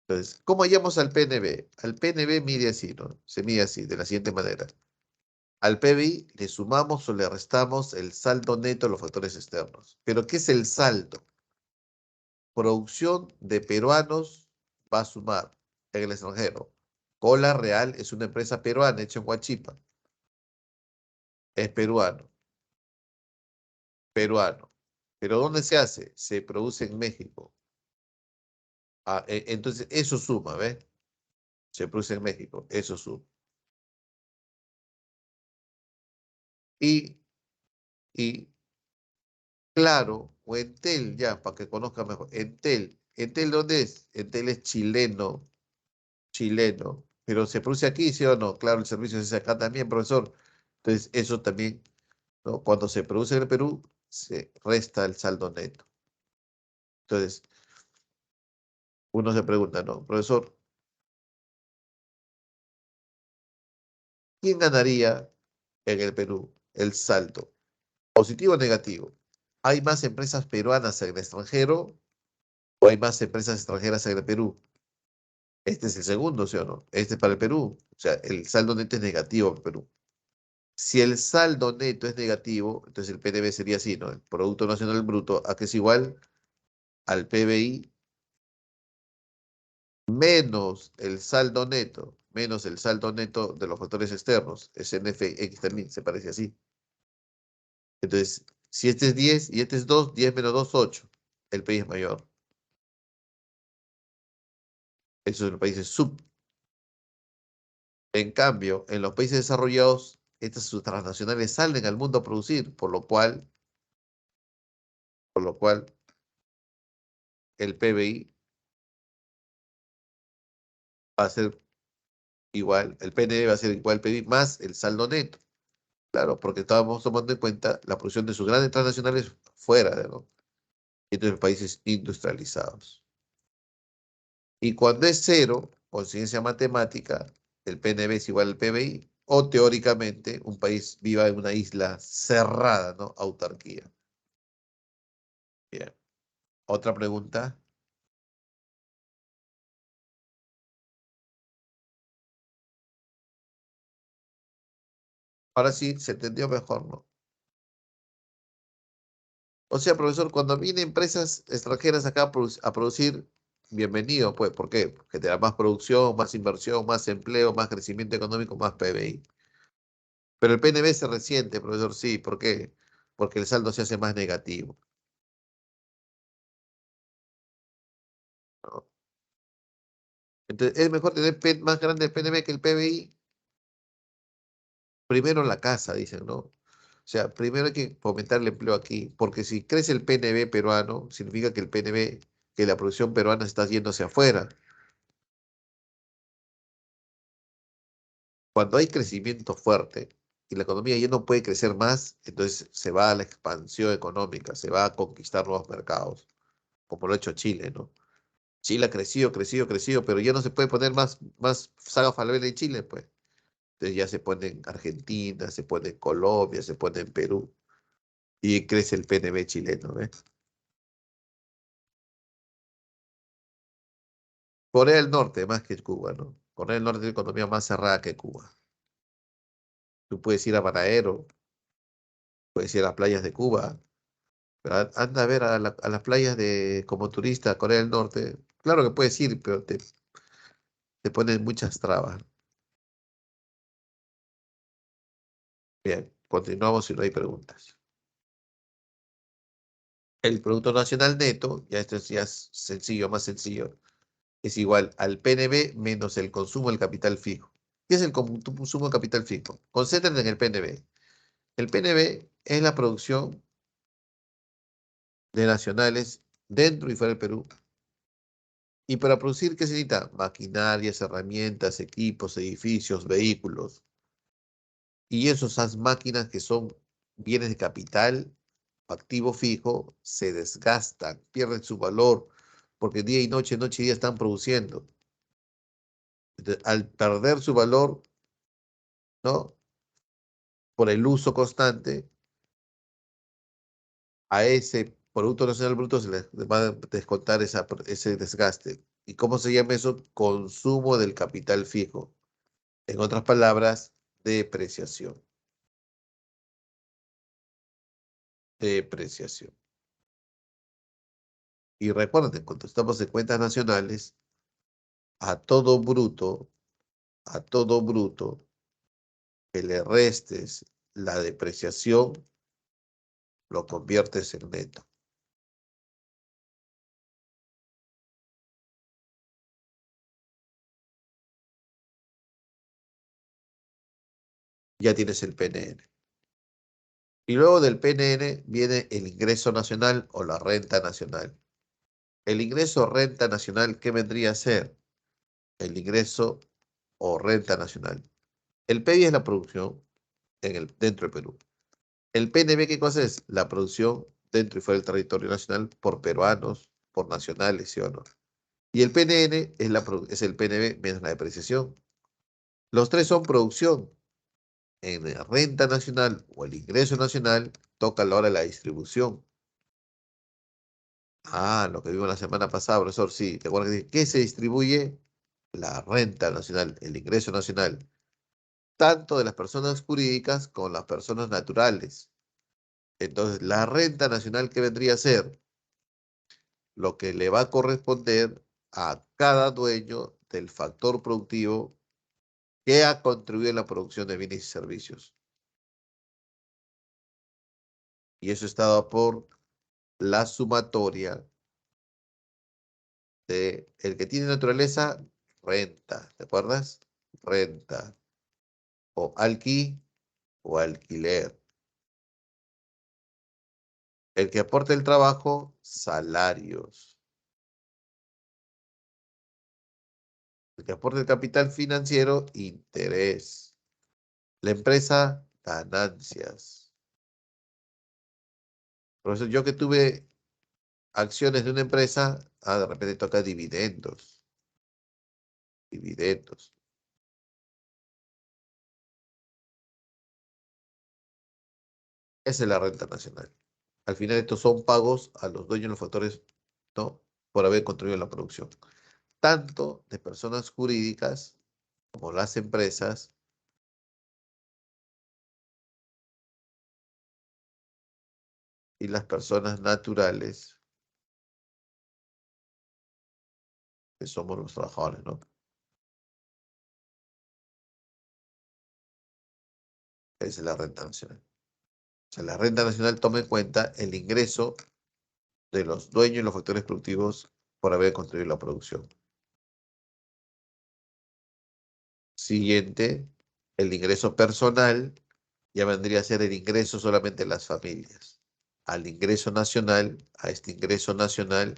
Entonces, ¿cómo hallamos al PNB? Al PNB mide así, ¿no? Se mide así, de la siguiente manera. Al PBI le sumamos o le restamos el saldo neto de los factores externos. ¿Pero qué es el saldo? Producción de peruanos va a sumar en el extranjero. Cola Real es una empresa peruana hecha en Huachipa. Es peruano, peruano. ¿Pero dónde se hace? Se produce en México. Entonces, eso suma, ¿ves? Se produce en México, eso suma. Y, y claro, o Entel, ya, para que conozca mejor. Entel. ¿Entel dónde es? Entel es chileno, chileno. Pero se produce aquí, ¿sí o no? Claro, el servicio se hace acá también, profesor. Entonces, eso también, ¿no? Cuando se produce en el Perú, se resta el saldo neto. Entonces, uno se pregunta, ¿no? Profesor, ¿quién ganaría en el Perú el saldo? ¿Positivo o negativo? ¿Hay más empresas peruanas en el extranjero o hay más empresas extranjeras en el Perú? Este es el segundo, ¿sí o no? Este es para el Perú. O sea, el saldo neto es negativo en Perú. Si el saldo neto es negativo, entonces el PNB sería así, ¿no? El Producto Nacional Bruto, a que es igual al PBI menos el saldo neto de los factores externos. Es NFX también, se parece así. Entonces, si este es 10 y este es 2, 10 menos 2, 8. El PBI es mayor. Eso en los países sub. En cambio, en los países desarrollados, estas transnacionales salen al mundo a producir, por lo cual el PBI va a ser igual, el PNB va a ser igual al PBI más el saldo neto. Claro, porque estábamos tomando en cuenta la producción de sus grandes transnacionales fuera de, ¿no? Y de los países industrializados. Y cuando es cero, con ciencia matemática, el PNB es igual al PBI, o teóricamente un país viva en una isla cerrada, ¿no? Autarquía. Bien. Otra pregunta. Ahora sí, se entendió mejor, ¿no? O sea, profesor, cuando vienen empresas extranjeras acá a producir, bienvenido, pues, ¿por qué? Porque te da más producción, más inversión, más empleo, más crecimiento económico, más PBI. Pero el PNB se resiente, profesor, sí, ¿por qué? Porque el saldo se hace más negativo, ¿no? Entonces, es mejor tener más grande el PNB que el PBI. Primero la casa, dicen, ¿no? O sea, primero hay que fomentar el empleo aquí, porque si crece el PNB peruano, significa que el PNB, que la producción peruana está yéndose afuera. Cuando hay crecimiento fuerte y la economía ya no puede crecer más, entonces se va a la expansión económica, se va a conquistar nuevos mercados, como lo ha hecho Chile, ¿no? Chile ha crecido, crecido, crecido, pero ya no se puede poner más saga falabella en Chile, pues. Entonces ya se pone en Argentina, se pone en Colombia, se pone en Perú y crece el PNB chileno, ¿ves? Corea del Norte, más que Cuba, ¿no? Corea del Norte tiene una economía más cerrada que Cuba. Tú puedes ir a Manaero, puedes ir a las playas de Cuba, pero anda a ver a las playas como turista a Corea del Norte. Claro que puedes ir, pero te ponen muchas trabas. Bien, continuamos si no hay preguntas. El Producto Nacional Neto, ya esto ya es sencillo, más sencillo, es igual al PNB menos el consumo del capital fijo. ¿Qué es el consumo de capital fijo? Concéntrate en el PNB. El PNB es la producción de nacionales dentro y fuera del Perú. Y para producir, ¿qué se necesita? Maquinarias, herramientas, equipos, edificios, vehículos. Y esas máquinas que son bienes de capital, activo fijo, se desgastan, pierden su valor, porque día y noche, noche y día están produciendo. Entonces, al perder su valor, ¿no? Por el uso constante, a ese Producto Nacional Bruto se le va a descontar ese desgaste. ¿Y cómo se llama eso? Consumo del capital fijo. En otras palabras, depreciación. Depreciación. Y recuerden, cuando estamos en cuentas nacionales, a todo bruto, a todo bruto, que le restes la depreciación, lo conviertes en neto. Ya tienes el PNN. Y luego del PNN viene el ingreso nacional o la renta nacional. El ingreso renta nacional, ¿qué vendría a ser? El ingreso o renta nacional. El PBI es la producción dentro del Perú. El PNB, ¿qué cosa es? La producción dentro y fuera del territorio nacional por peruanos, por nacionales, ¿sí o no? Y el PNN es el PNB menos la depreciación. Los tres son producción. En la renta nacional o el ingreso nacional toca la hora de la distribución. Ah, lo que vimos la semana pasada, profesor, sí. ¿Te acuerdas que dije, ¿qué se distribuye? La renta nacional, el ingreso nacional, tanto de las personas jurídicas como las personas naturales. Entonces, la renta nacional, ¿qué vendría a ser? Lo que le va a corresponder a cada dueño del factor productivo que ha contribuido en la producción de bienes y servicios. Y eso está dado por la sumatoria de el que tiene naturaleza, renta, ¿te acuerdas? Renta, o alqui o alquiler. El que aporta el trabajo, salarios. El que aporta el capital financiero, interés. La empresa, ganancias. Por eso yo que tuve acciones de una empresa, de repente toca dividendos. Dividendos. Esa es la renta nacional. Al final estos son pagos a los dueños de los factores, ¿no? Por haber contribuido a la producción. Tanto de personas jurídicas como las empresas y las personas naturales, que somos los trabajadores, ¿no? Esa es la renta nacional. O sea, la renta nacional toma en cuenta el ingreso de los dueños y los factores productivos por haber contribuido a la producción. Siguiente, el ingreso personal ya vendría a ser el ingreso solamente de las familias. Al ingreso nacional, a este ingreso nacional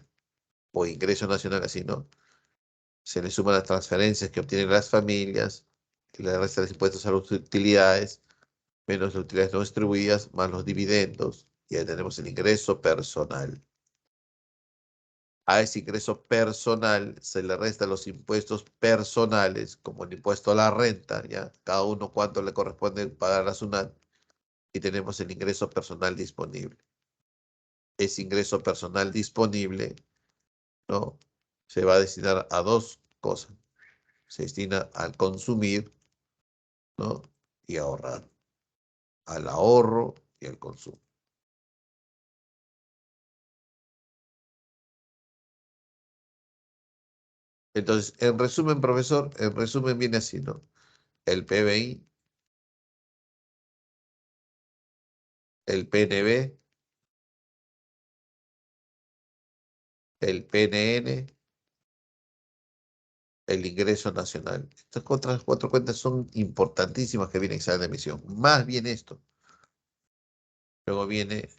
o ingreso nacional así, ¿no? Se le suman las transferencias que obtienen las familias, y le restan los impuestos a las utilidades, menos las utilidades no distribuidas, más los dividendos, y ahí tenemos el ingreso personal. A ese ingreso personal se le restan los impuestos personales, como el impuesto a la renta, ¿ya? Cada uno cuánto le corresponde pagar a la SUNAT, y tenemos el ingreso personal disponible. Ese ingreso personal disponible, ¿no? Se va a destinar a dos cosas. Se destina al consumir, ¿no? Y ahorrar. Al ahorro y al consumo. Entonces, en resumen, profesor, en resumen viene así, ¿no? El PBI el PNB, el PNN, el ingreso nacional. Estas otras cuatro cuentas son importantísimas que vienen a examen de emisión. Más bien esto. Luego viene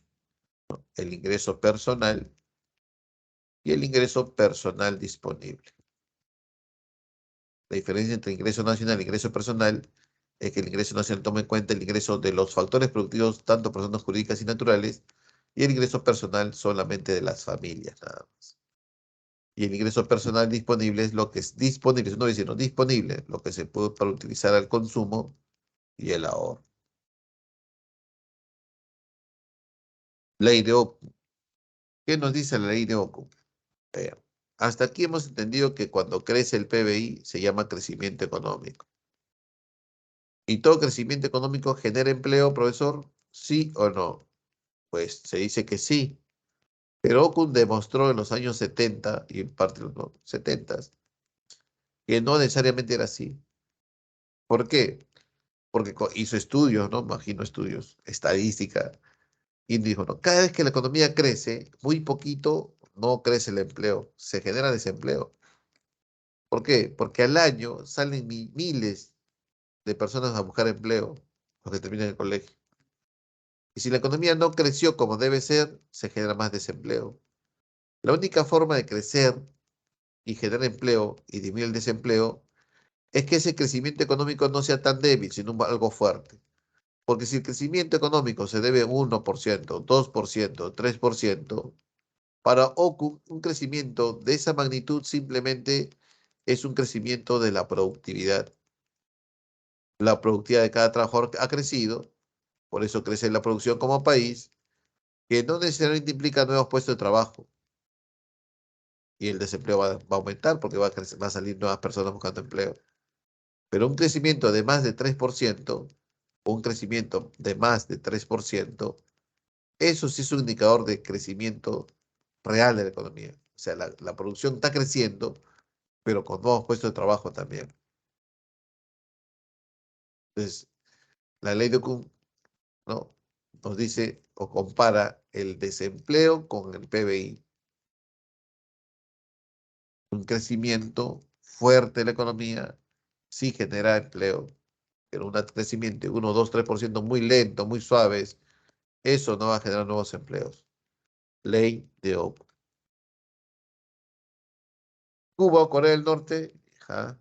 el ingreso personal y el ingreso personal disponible. La diferencia entre ingreso nacional e ingreso personal es que el ingreso nacional toma en cuenta el ingreso de los factores productivos, tanto personas jurídicas y naturales, y el ingreso personal solamente de las familias, nada más. Y el ingreso personal disponible es lo que es disponible, eso no dice no disponible, lo que se puede para utilizar al consumo y el ahorro. Ley de Ocum. ¿Qué nos dice la ley de Ocum? Vean, hasta aquí hemos entendido que cuando crece el PBI se llama crecimiento económico. ¿Y todo crecimiento económico genera empleo, profesor? ¿Sí o no? Pues se dice que sí. Pero Ocum demostró en los años 70 y en parte de los 70 que no necesariamente era así. ¿Por qué? Porque hizo estudios, ¿no? Imagino estudios, estadística, y dijo, no, cada vez que la economía crece, muy poquito no crece el empleo, se genera desempleo. ¿Por qué? Porque al año salen miles de personas a buscar empleo, los que terminan el colegio. Y si la economía no creció como debe ser, se genera más desempleo. La única forma de crecer y generar empleo y disminuir el desempleo es que ese crecimiento económico no sea tan débil, sino algo fuerte. Porque si el crecimiento económico se debe 1%, 2%, 3%, para Ocum un crecimiento de esa magnitud simplemente es un crecimiento de la productividad. La productividad de cada trabajador ha crecido, por eso crece la producción como país, que no necesariamente implica nuevos puestos de trabajo. Y el desempleo va a aumentar porque va a salir nuevas personas buscando empleo. Pero un crecimiento de más de 3%, o un crecimiento de más de 3%, eso sí es un indicador de crecimiento real de la economía. O sea, la producción está creciendo, pero con nuevos puestos de trabajo también. Entonces, la ley de Kuhn, ¿no? Nos dice o compara el desempleo con el PBI. Un crecimiento fuerte de la economía sí genera empleo, pero un crecimiento de 1, 2, 3% muy lento, muy suaves, eso no va a generar nuevos empleos. Ley de Oak. Cuba o Corea del Norte. Ajá.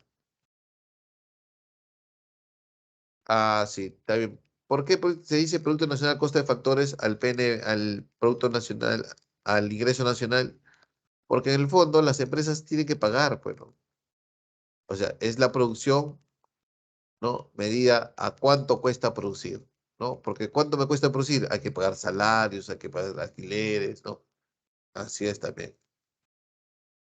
Ah, sí, está bien. ¿Por qué se dice Producto Nacional costa de factores al al Producto Nacional, al ingreso nacional? Porque en el fondo las empresas tienen que pagar, pues, ¿no? O sea, es la producción, ¿no? Medida a cuánto cuesta producir, ¿no? Porque ¿cuánto me cuesta producir? Hay que pagar salarios, hay que pagar alquileres, ¿no? Así es también.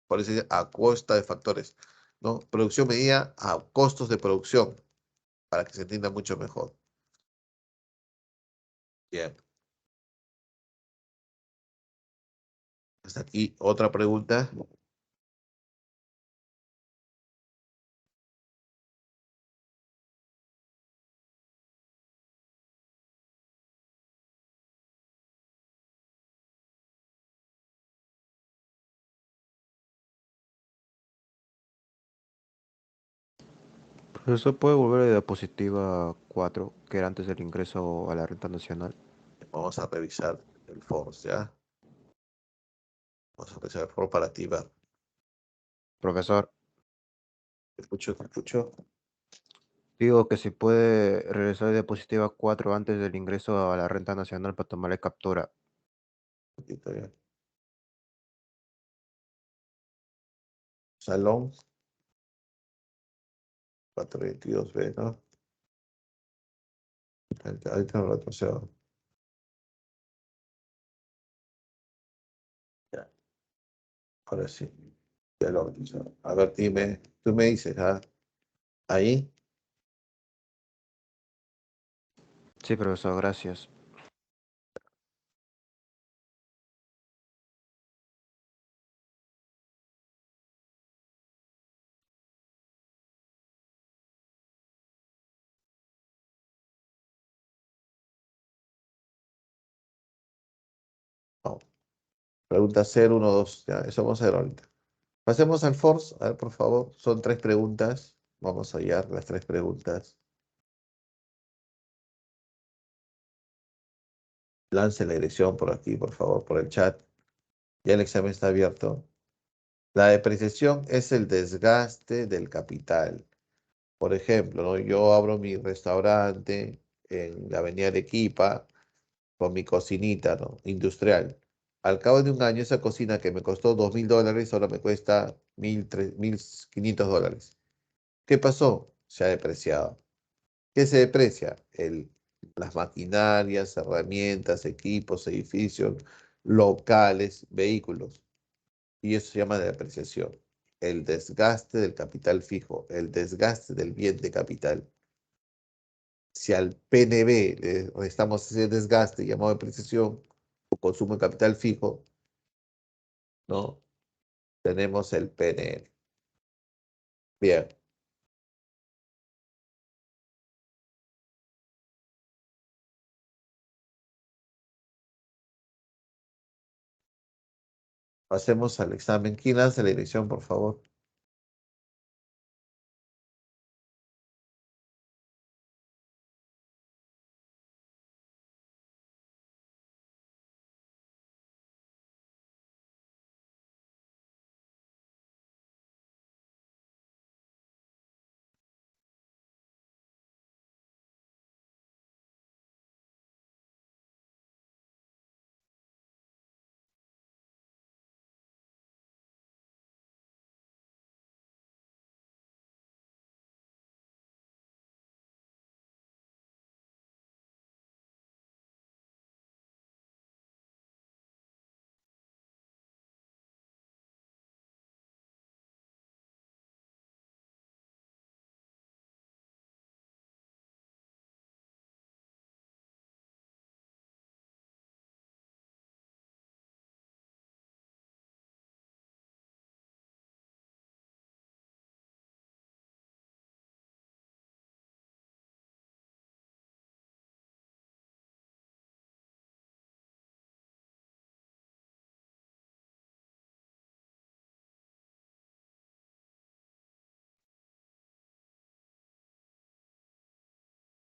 Por eso dice a costa de factores, ¿no? Producción medida a costos de producción, para que se entienda mucho mejor. Bien. Hasta aquí otra pregunta. Profesor, ¿puede volver de diapositiva 4, que era antes del ingreso a la renta nacional? Vamos a revisar el FORS, ¿ya? Vamos a revisar el FORS para activar. Profesor, ¿Te escucho? ¿Te escucho? digo que si puede regresar de diapositiva 4 antes del ingreso a la renta nacional para tomarle captura. Aquí está bien. Salón 422B, ¿no? Ahí está el retroceso. Ya, ahora sí. Ya lo retrocedo. A ver, dime, tú me dices, ¿ah? Ahí. Sí, profesor, gracias. Pregunta 0, 1, 2. Ya, eso vamos a ver ahorita. Pasemos al force. A ver, por favor. Son tres preguntas. Vamos a hallar las tres preguntas. Lance la dirección por aquí, por favor, por el chat. Ya el examen está abierto. La depreciación es el desgaste del capital. Por ejemplo, ¿no? Yo abro mi restaurante en la avenida Arequipa con mi cocinita, ¿no? Industrial. Al cabo de un año, esa cocina que me costó $2.000 ahora me cuesta 1.500 dólares. ¿Qué pasó? Se ha depreciado. ¿Qué se deprecia? Las maquinarias, herramientas, equipos, edificios, locales, vehículos. Y eso se llama depreciación. El desgaste del capital fijo, el desgaste del bien de capital. Si al PNB le restamos ese desgaste llamado depreciación o consumo de capital fijo, ¿no? Tenemos el PNL. Bien, pasemos al examen. ¿Quién hace la dirección, por favor?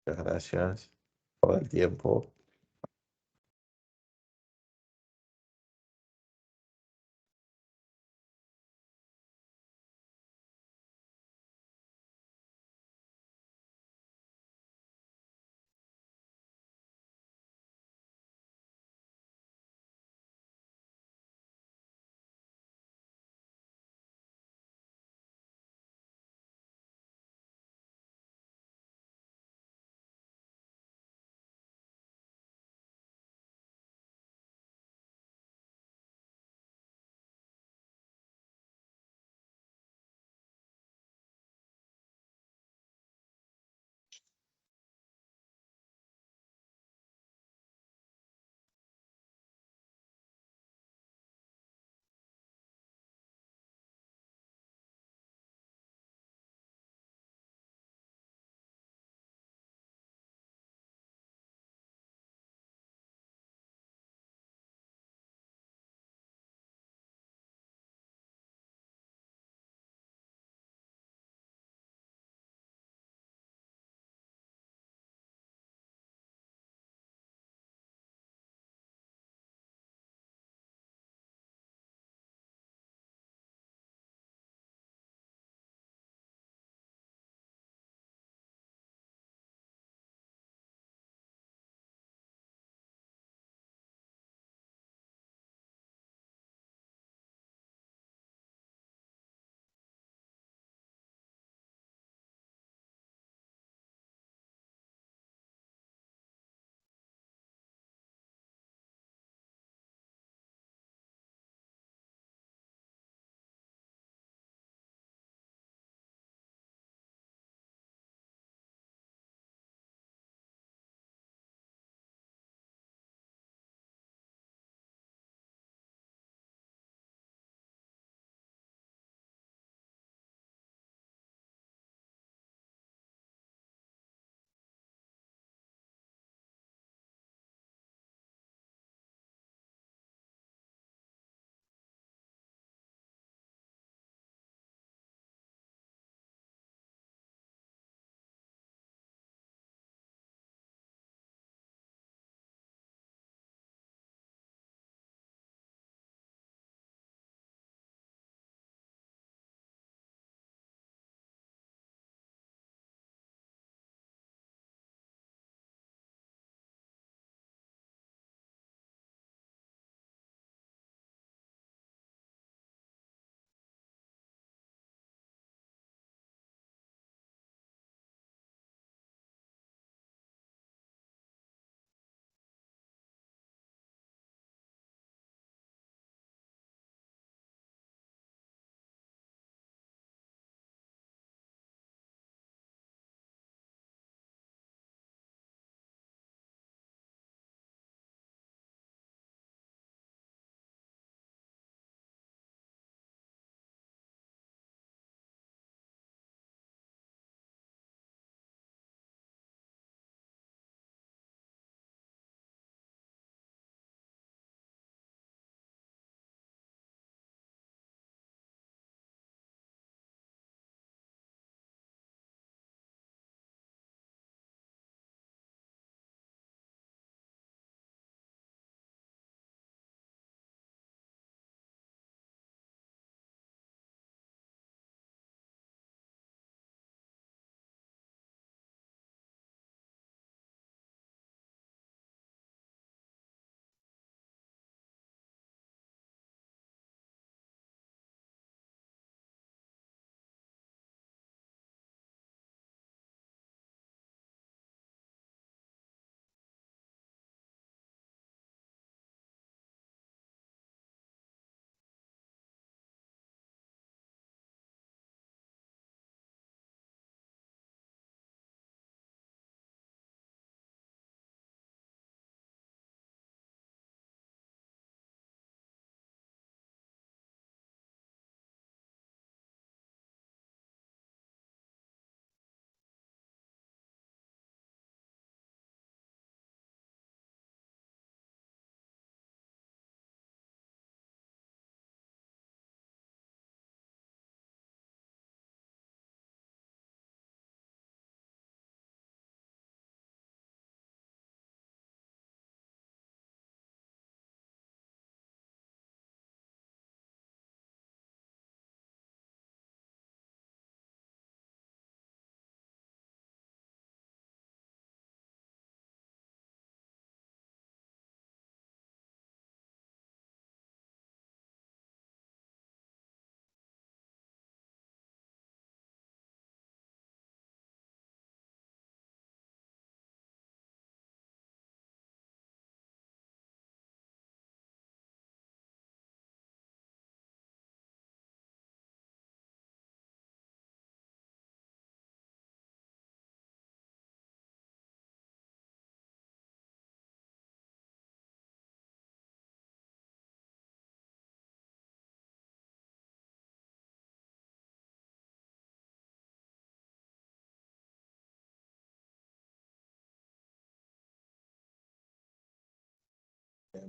Muchas gracias por el tiempo.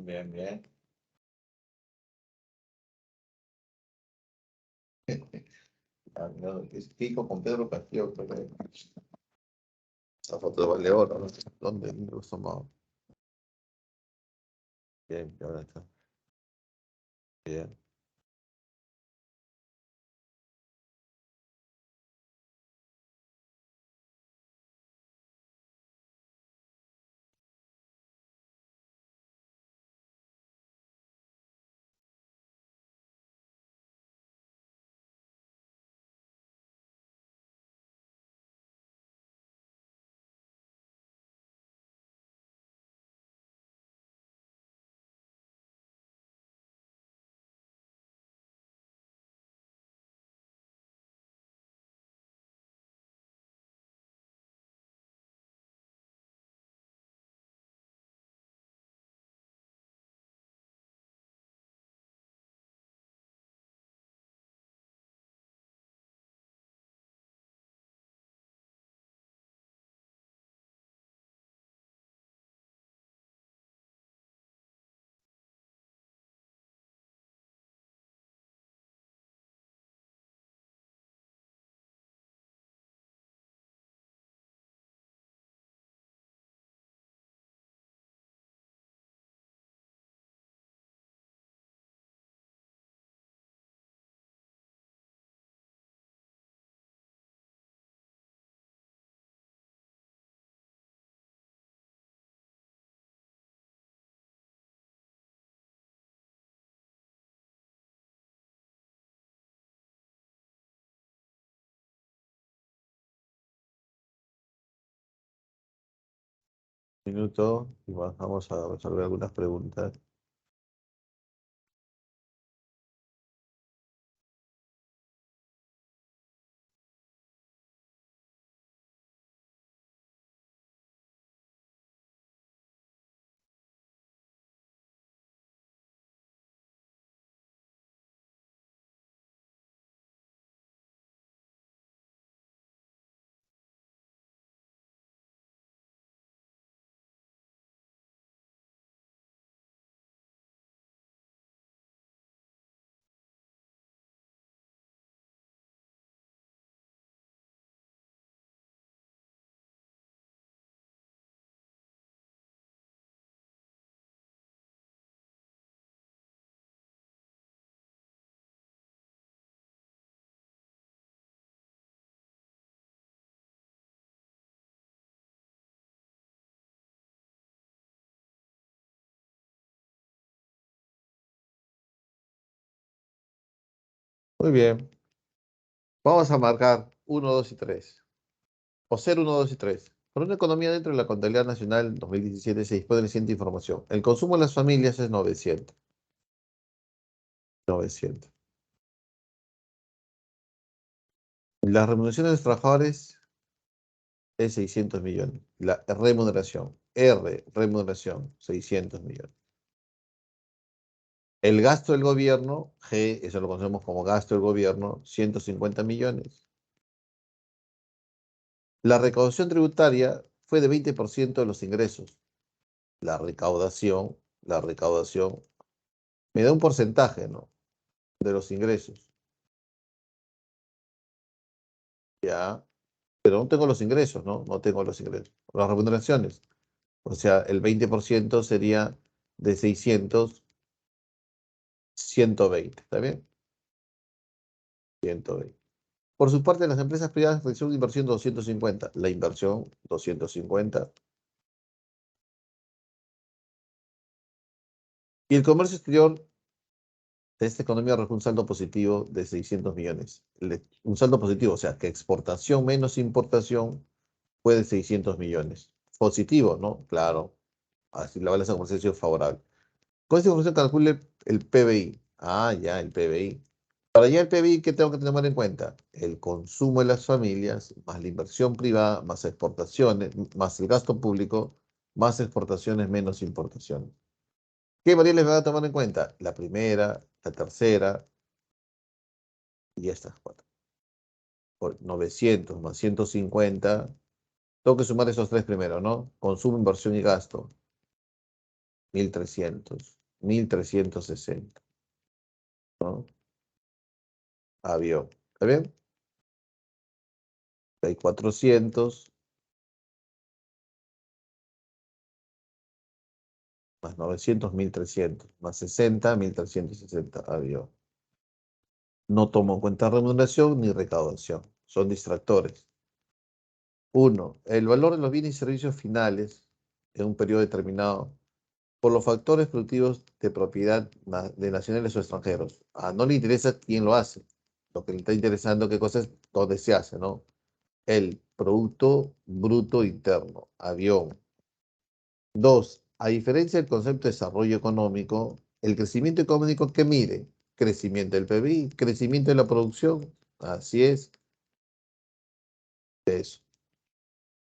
bien, bien. Ah, no, es Kiko con Pedro Castillo, creo que esa foto de vale oro, ¿no? ¿Dónde lo tomado? Bien, ahora está. Bien. Minuto y vamos a resolver algunas preguntas. Muy bien. Vamos a marcar uno, 2 y 3. O ser uno, 2 y 3. Por una economía dentro de la contabilidad nacional 2017 se dispone de la siguiente información. El consumo de las familias es 900. 900. Las remuneraciones de los trabajadores es 600 millones. La remuneración, remuneración, 600 millones. El gasto del gobierno, G, eso lo conocemos como gasto del gobierno, 150 millones. La recaudación tributaria fue de 20% de los ingresos. La recaudación, me da un porcentaje, ¿no? De los ingresos, ¿ya? Pero no tengo los ingresos, ¿no? No tengo los ingresos. Las remuneraciones. O sea, el 20% sería de 600, 120, ¿está bien? 120. Por su parte, las empresas privadas realizaron una inversión de 250. La inversión, 250. Y el comercio exterior de esta economía arrojó un saldo positivo de 600 millones. Un saldo positivo, o sea, que exportación menos importación fue de 600 millones. Positivo, ¿no? Claro. Así la balanza comercial ha sido favorable. Con esta información calcule el PBI. Ah, ya, el PBI. Para allá el PBI, ¿qué tengo que tener en cuenta? El consumo de las familias, más la inversión privada, más exportaciones, más el gasto público, más exportaciones, menos importaciones. ¿Qué variables me van a tomar en cuenta? La primera, la tercera y estas cuatro. Por 900 más 150. Tengo que sumar esos tres primero, ¿no? Consumo, inversión y gasto. 1360, ¿no? Avión. ¿Está bien? Hay 400 más 900, 1300 más 60, 1360. Avión. No tomo en cuenta remuneración ni recaudación. Son distractores. Uno, el valor de los bienes y servicios finales en un periodo determinado por los factores productivos de propiedad de nacionales o extranjeros. No le interesa quién lo hace. Lo que le está interesando qué cosa es dónde se hace, ¿no? El Producto Bruto Interno, avión. Dos, a diferencia del concepto de desarrollo económico, el crecimiento económico ¿qué mide? Crecimiento del PBI, crecimiento de la producción. Así es, eso.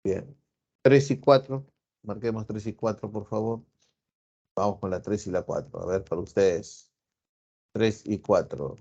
Bien. 3 y 4, marquemos 3 y 4, por favor. Vamos con la 3 y la 4. A ver, para ustedes. 3 y 4.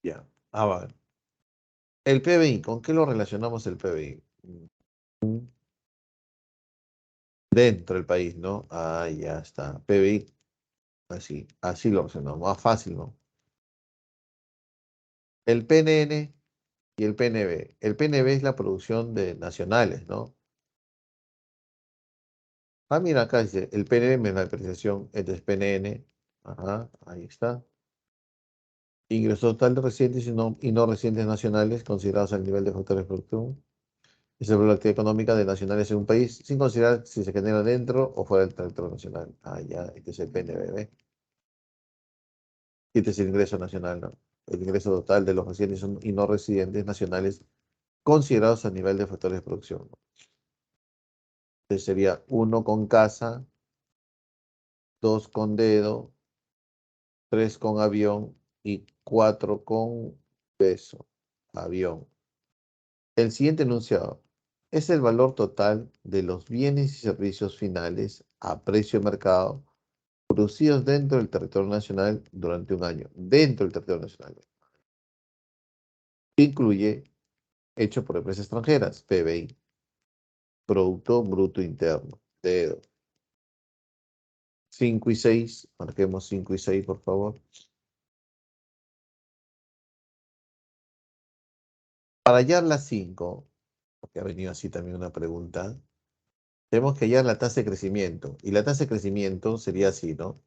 Ya. Va. El PBI, ¿con qué lo relacionamos el PBI? Dentro del país, ¿no? Ya está. PBI, así lo relacionamos. Más fácil, ¿no? El PNN y el PNB. El PNB es la producción de nacionales, ¿no? Mira, acá dice, el PNM es la depreciación, entonces PNN, ajá, ahí está. Ingreso total de residentes y no residentes nacionales considerados al nivel de factores productivos. Es la actividad económica de nacionales en un país, sin considerar si se genera dentro o fuera del territorio nacional. Ya, este es el PNB. Y este es el ingreso nacional, ¿no? El ingreso total de los residentes y no residentes nacionales considerados a nivel de factores de producción, ¿no? Entonces sería uno con casa, dos con dedo, tres con avión y cuatro con peso. Avión. El siguiente enunciado es el valor total de los bienes y servicios finales a precio de mercado producidos dentro del territorio nacional durante un año. Dentro del territorio nacional. Incluye hecho por empresas extranjeras, PBI. Producto Bruto Interno. Dedo. 5 y 6. Marquemos 5 y 6, por favor. Para hallar la 5, porque ha venido así también una pregunta, tenemos que hallar la tasa de crecimiento. Y la tasa de crecimiento sería así, ¿no?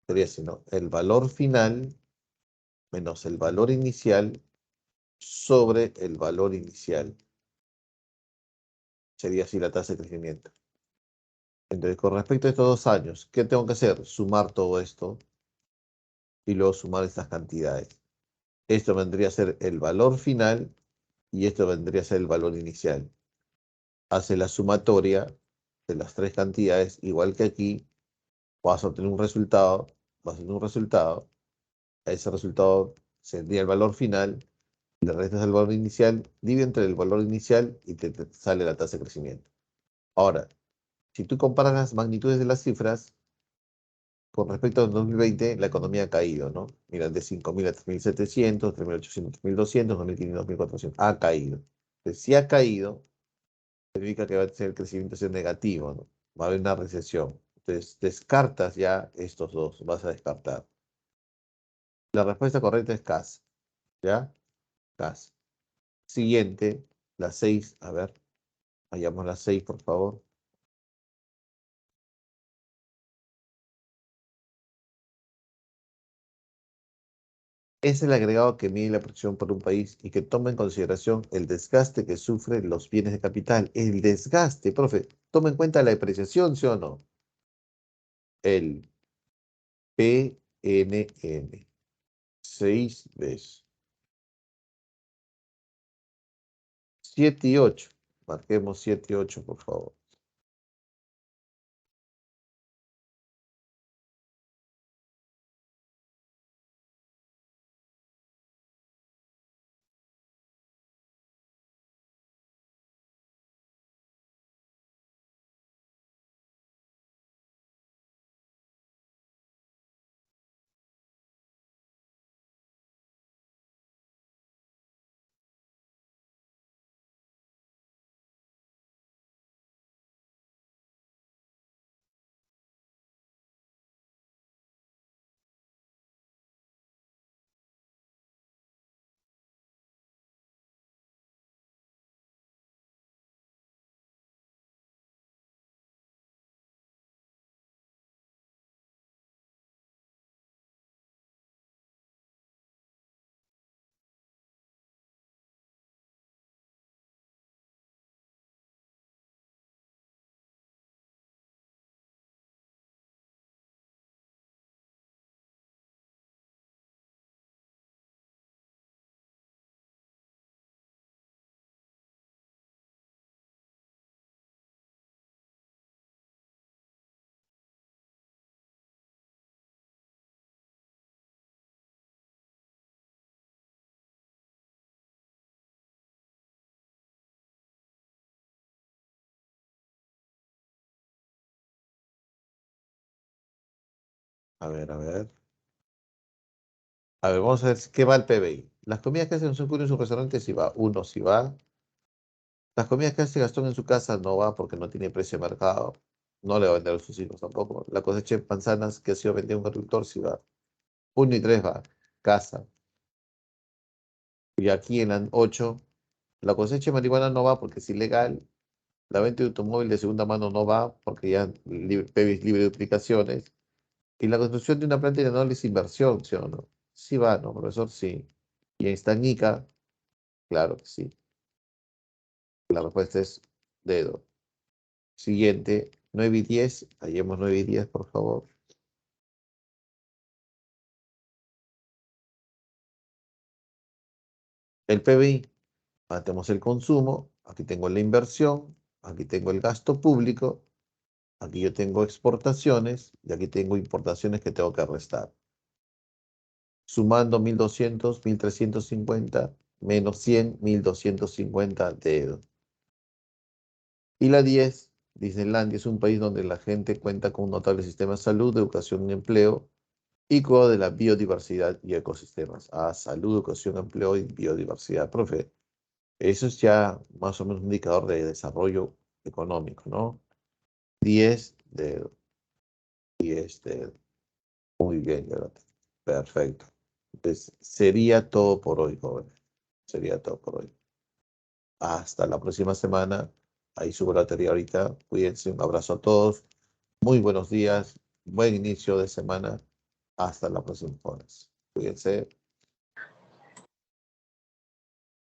Sería así, ¿no? El valor final menos el valor inicial sobre el valor inicial. Sería así la tasa de crecimiento. Entonces, con respecto a estos 2 años, ¿qué tengo que hacer? Sumar todo esto y luego sumar estas cantidades. Esto vendría a ser el valor final y esto vendría a ser el valor inicial. Hace la sumatoria de las tres cantidades, igual que aquí, vas a obtener un resultado, vas a tener un resultado, ese resultado sería el valor final, le restas el valor inicial, divide entre el valor inicial y te sale la tasa de crecimiento. Ahora, si tú comparas las magnitudes de las cifras, con respecto al 2020, la economía ha caído, ¿no? Mira, de 5.000 a 3.700, 3.800, 1.200, 2.500, 1.400. Ha caído. Entonces, si ha caído, significa que va a ser el crecimiento ser negativo, ¿no? Va a haber una recesión. Entonces, descartas ya estos dos, vas a descartar. La respuesta correcta es CAS, ¿ya? CAS. Siguiente, la 6, a ver, vayamos a la 6, por favor. Es el agregado que mide la producción por un país y que toma en consideración el desgaste que sufren los bienes de capital. El desgaste, profe, toma en cuenta la depreciación, ¿sí o no? El PNN. 6 veces. 7 y 8. Marquemos 7 y 8, por favor. A ver, a ver. A ver, vamos a ver qué va el PBI. Las comidas que hacen su en su restaurante, si va. Uno, si va. Las comidas que hace Gastón en su casa no va porque no tiene precio de mercado. No le va a vender a sus hijos tampoco. La cosecha de manzanas que ha sido vendida a un agricultor, si va. Uno y tres va. Casa. Y aquí en la 8, la cosecha de marihuana no va porque es ilegal. La venta de automóvil de segunda mano no va porque ya PBI es libre de duplicaciones. Y la construcción de una planta de etanol es inversión, ¿sí o no? Sí va, ¿no, profesor? Sí. Y en Estanica, claro que sí. La respuesta es dedo. Siguiente, 9 y 10. Hallemos 9 y 10, por favor. El PBI, tenemos el consumo, aquí tengo la inversión, aquí tengo el gasto público, aquí yo tengo exportaciones y aquí tengo importaciones que tengo que restar. Sumando 1.200, 1.350, menos 100, 1.250 dedo. Y la 10, Disneylandia es un país donde la gente cuenta con un notable sistema de salud, de educación y empleo y cuidado de la biodiversidad y ecosistemas. Salud, educación, empleo y biodiversidad. Profe, eso es ya más o menos un indicador de desarrollo económico, ¿no? 10 de 10 de... Muy bien, Jonathan. Perfecto. Entonces, sería todo por hoy, jóvenes. Sería todo por hoy. Hasta la próxima semana. Ahí subo la teoría ahorita. Cuídense. Un abrazo a todos. Muy buenos días. Buen inicio de semana. Hasta la próxima, jóvenes. Cuídense.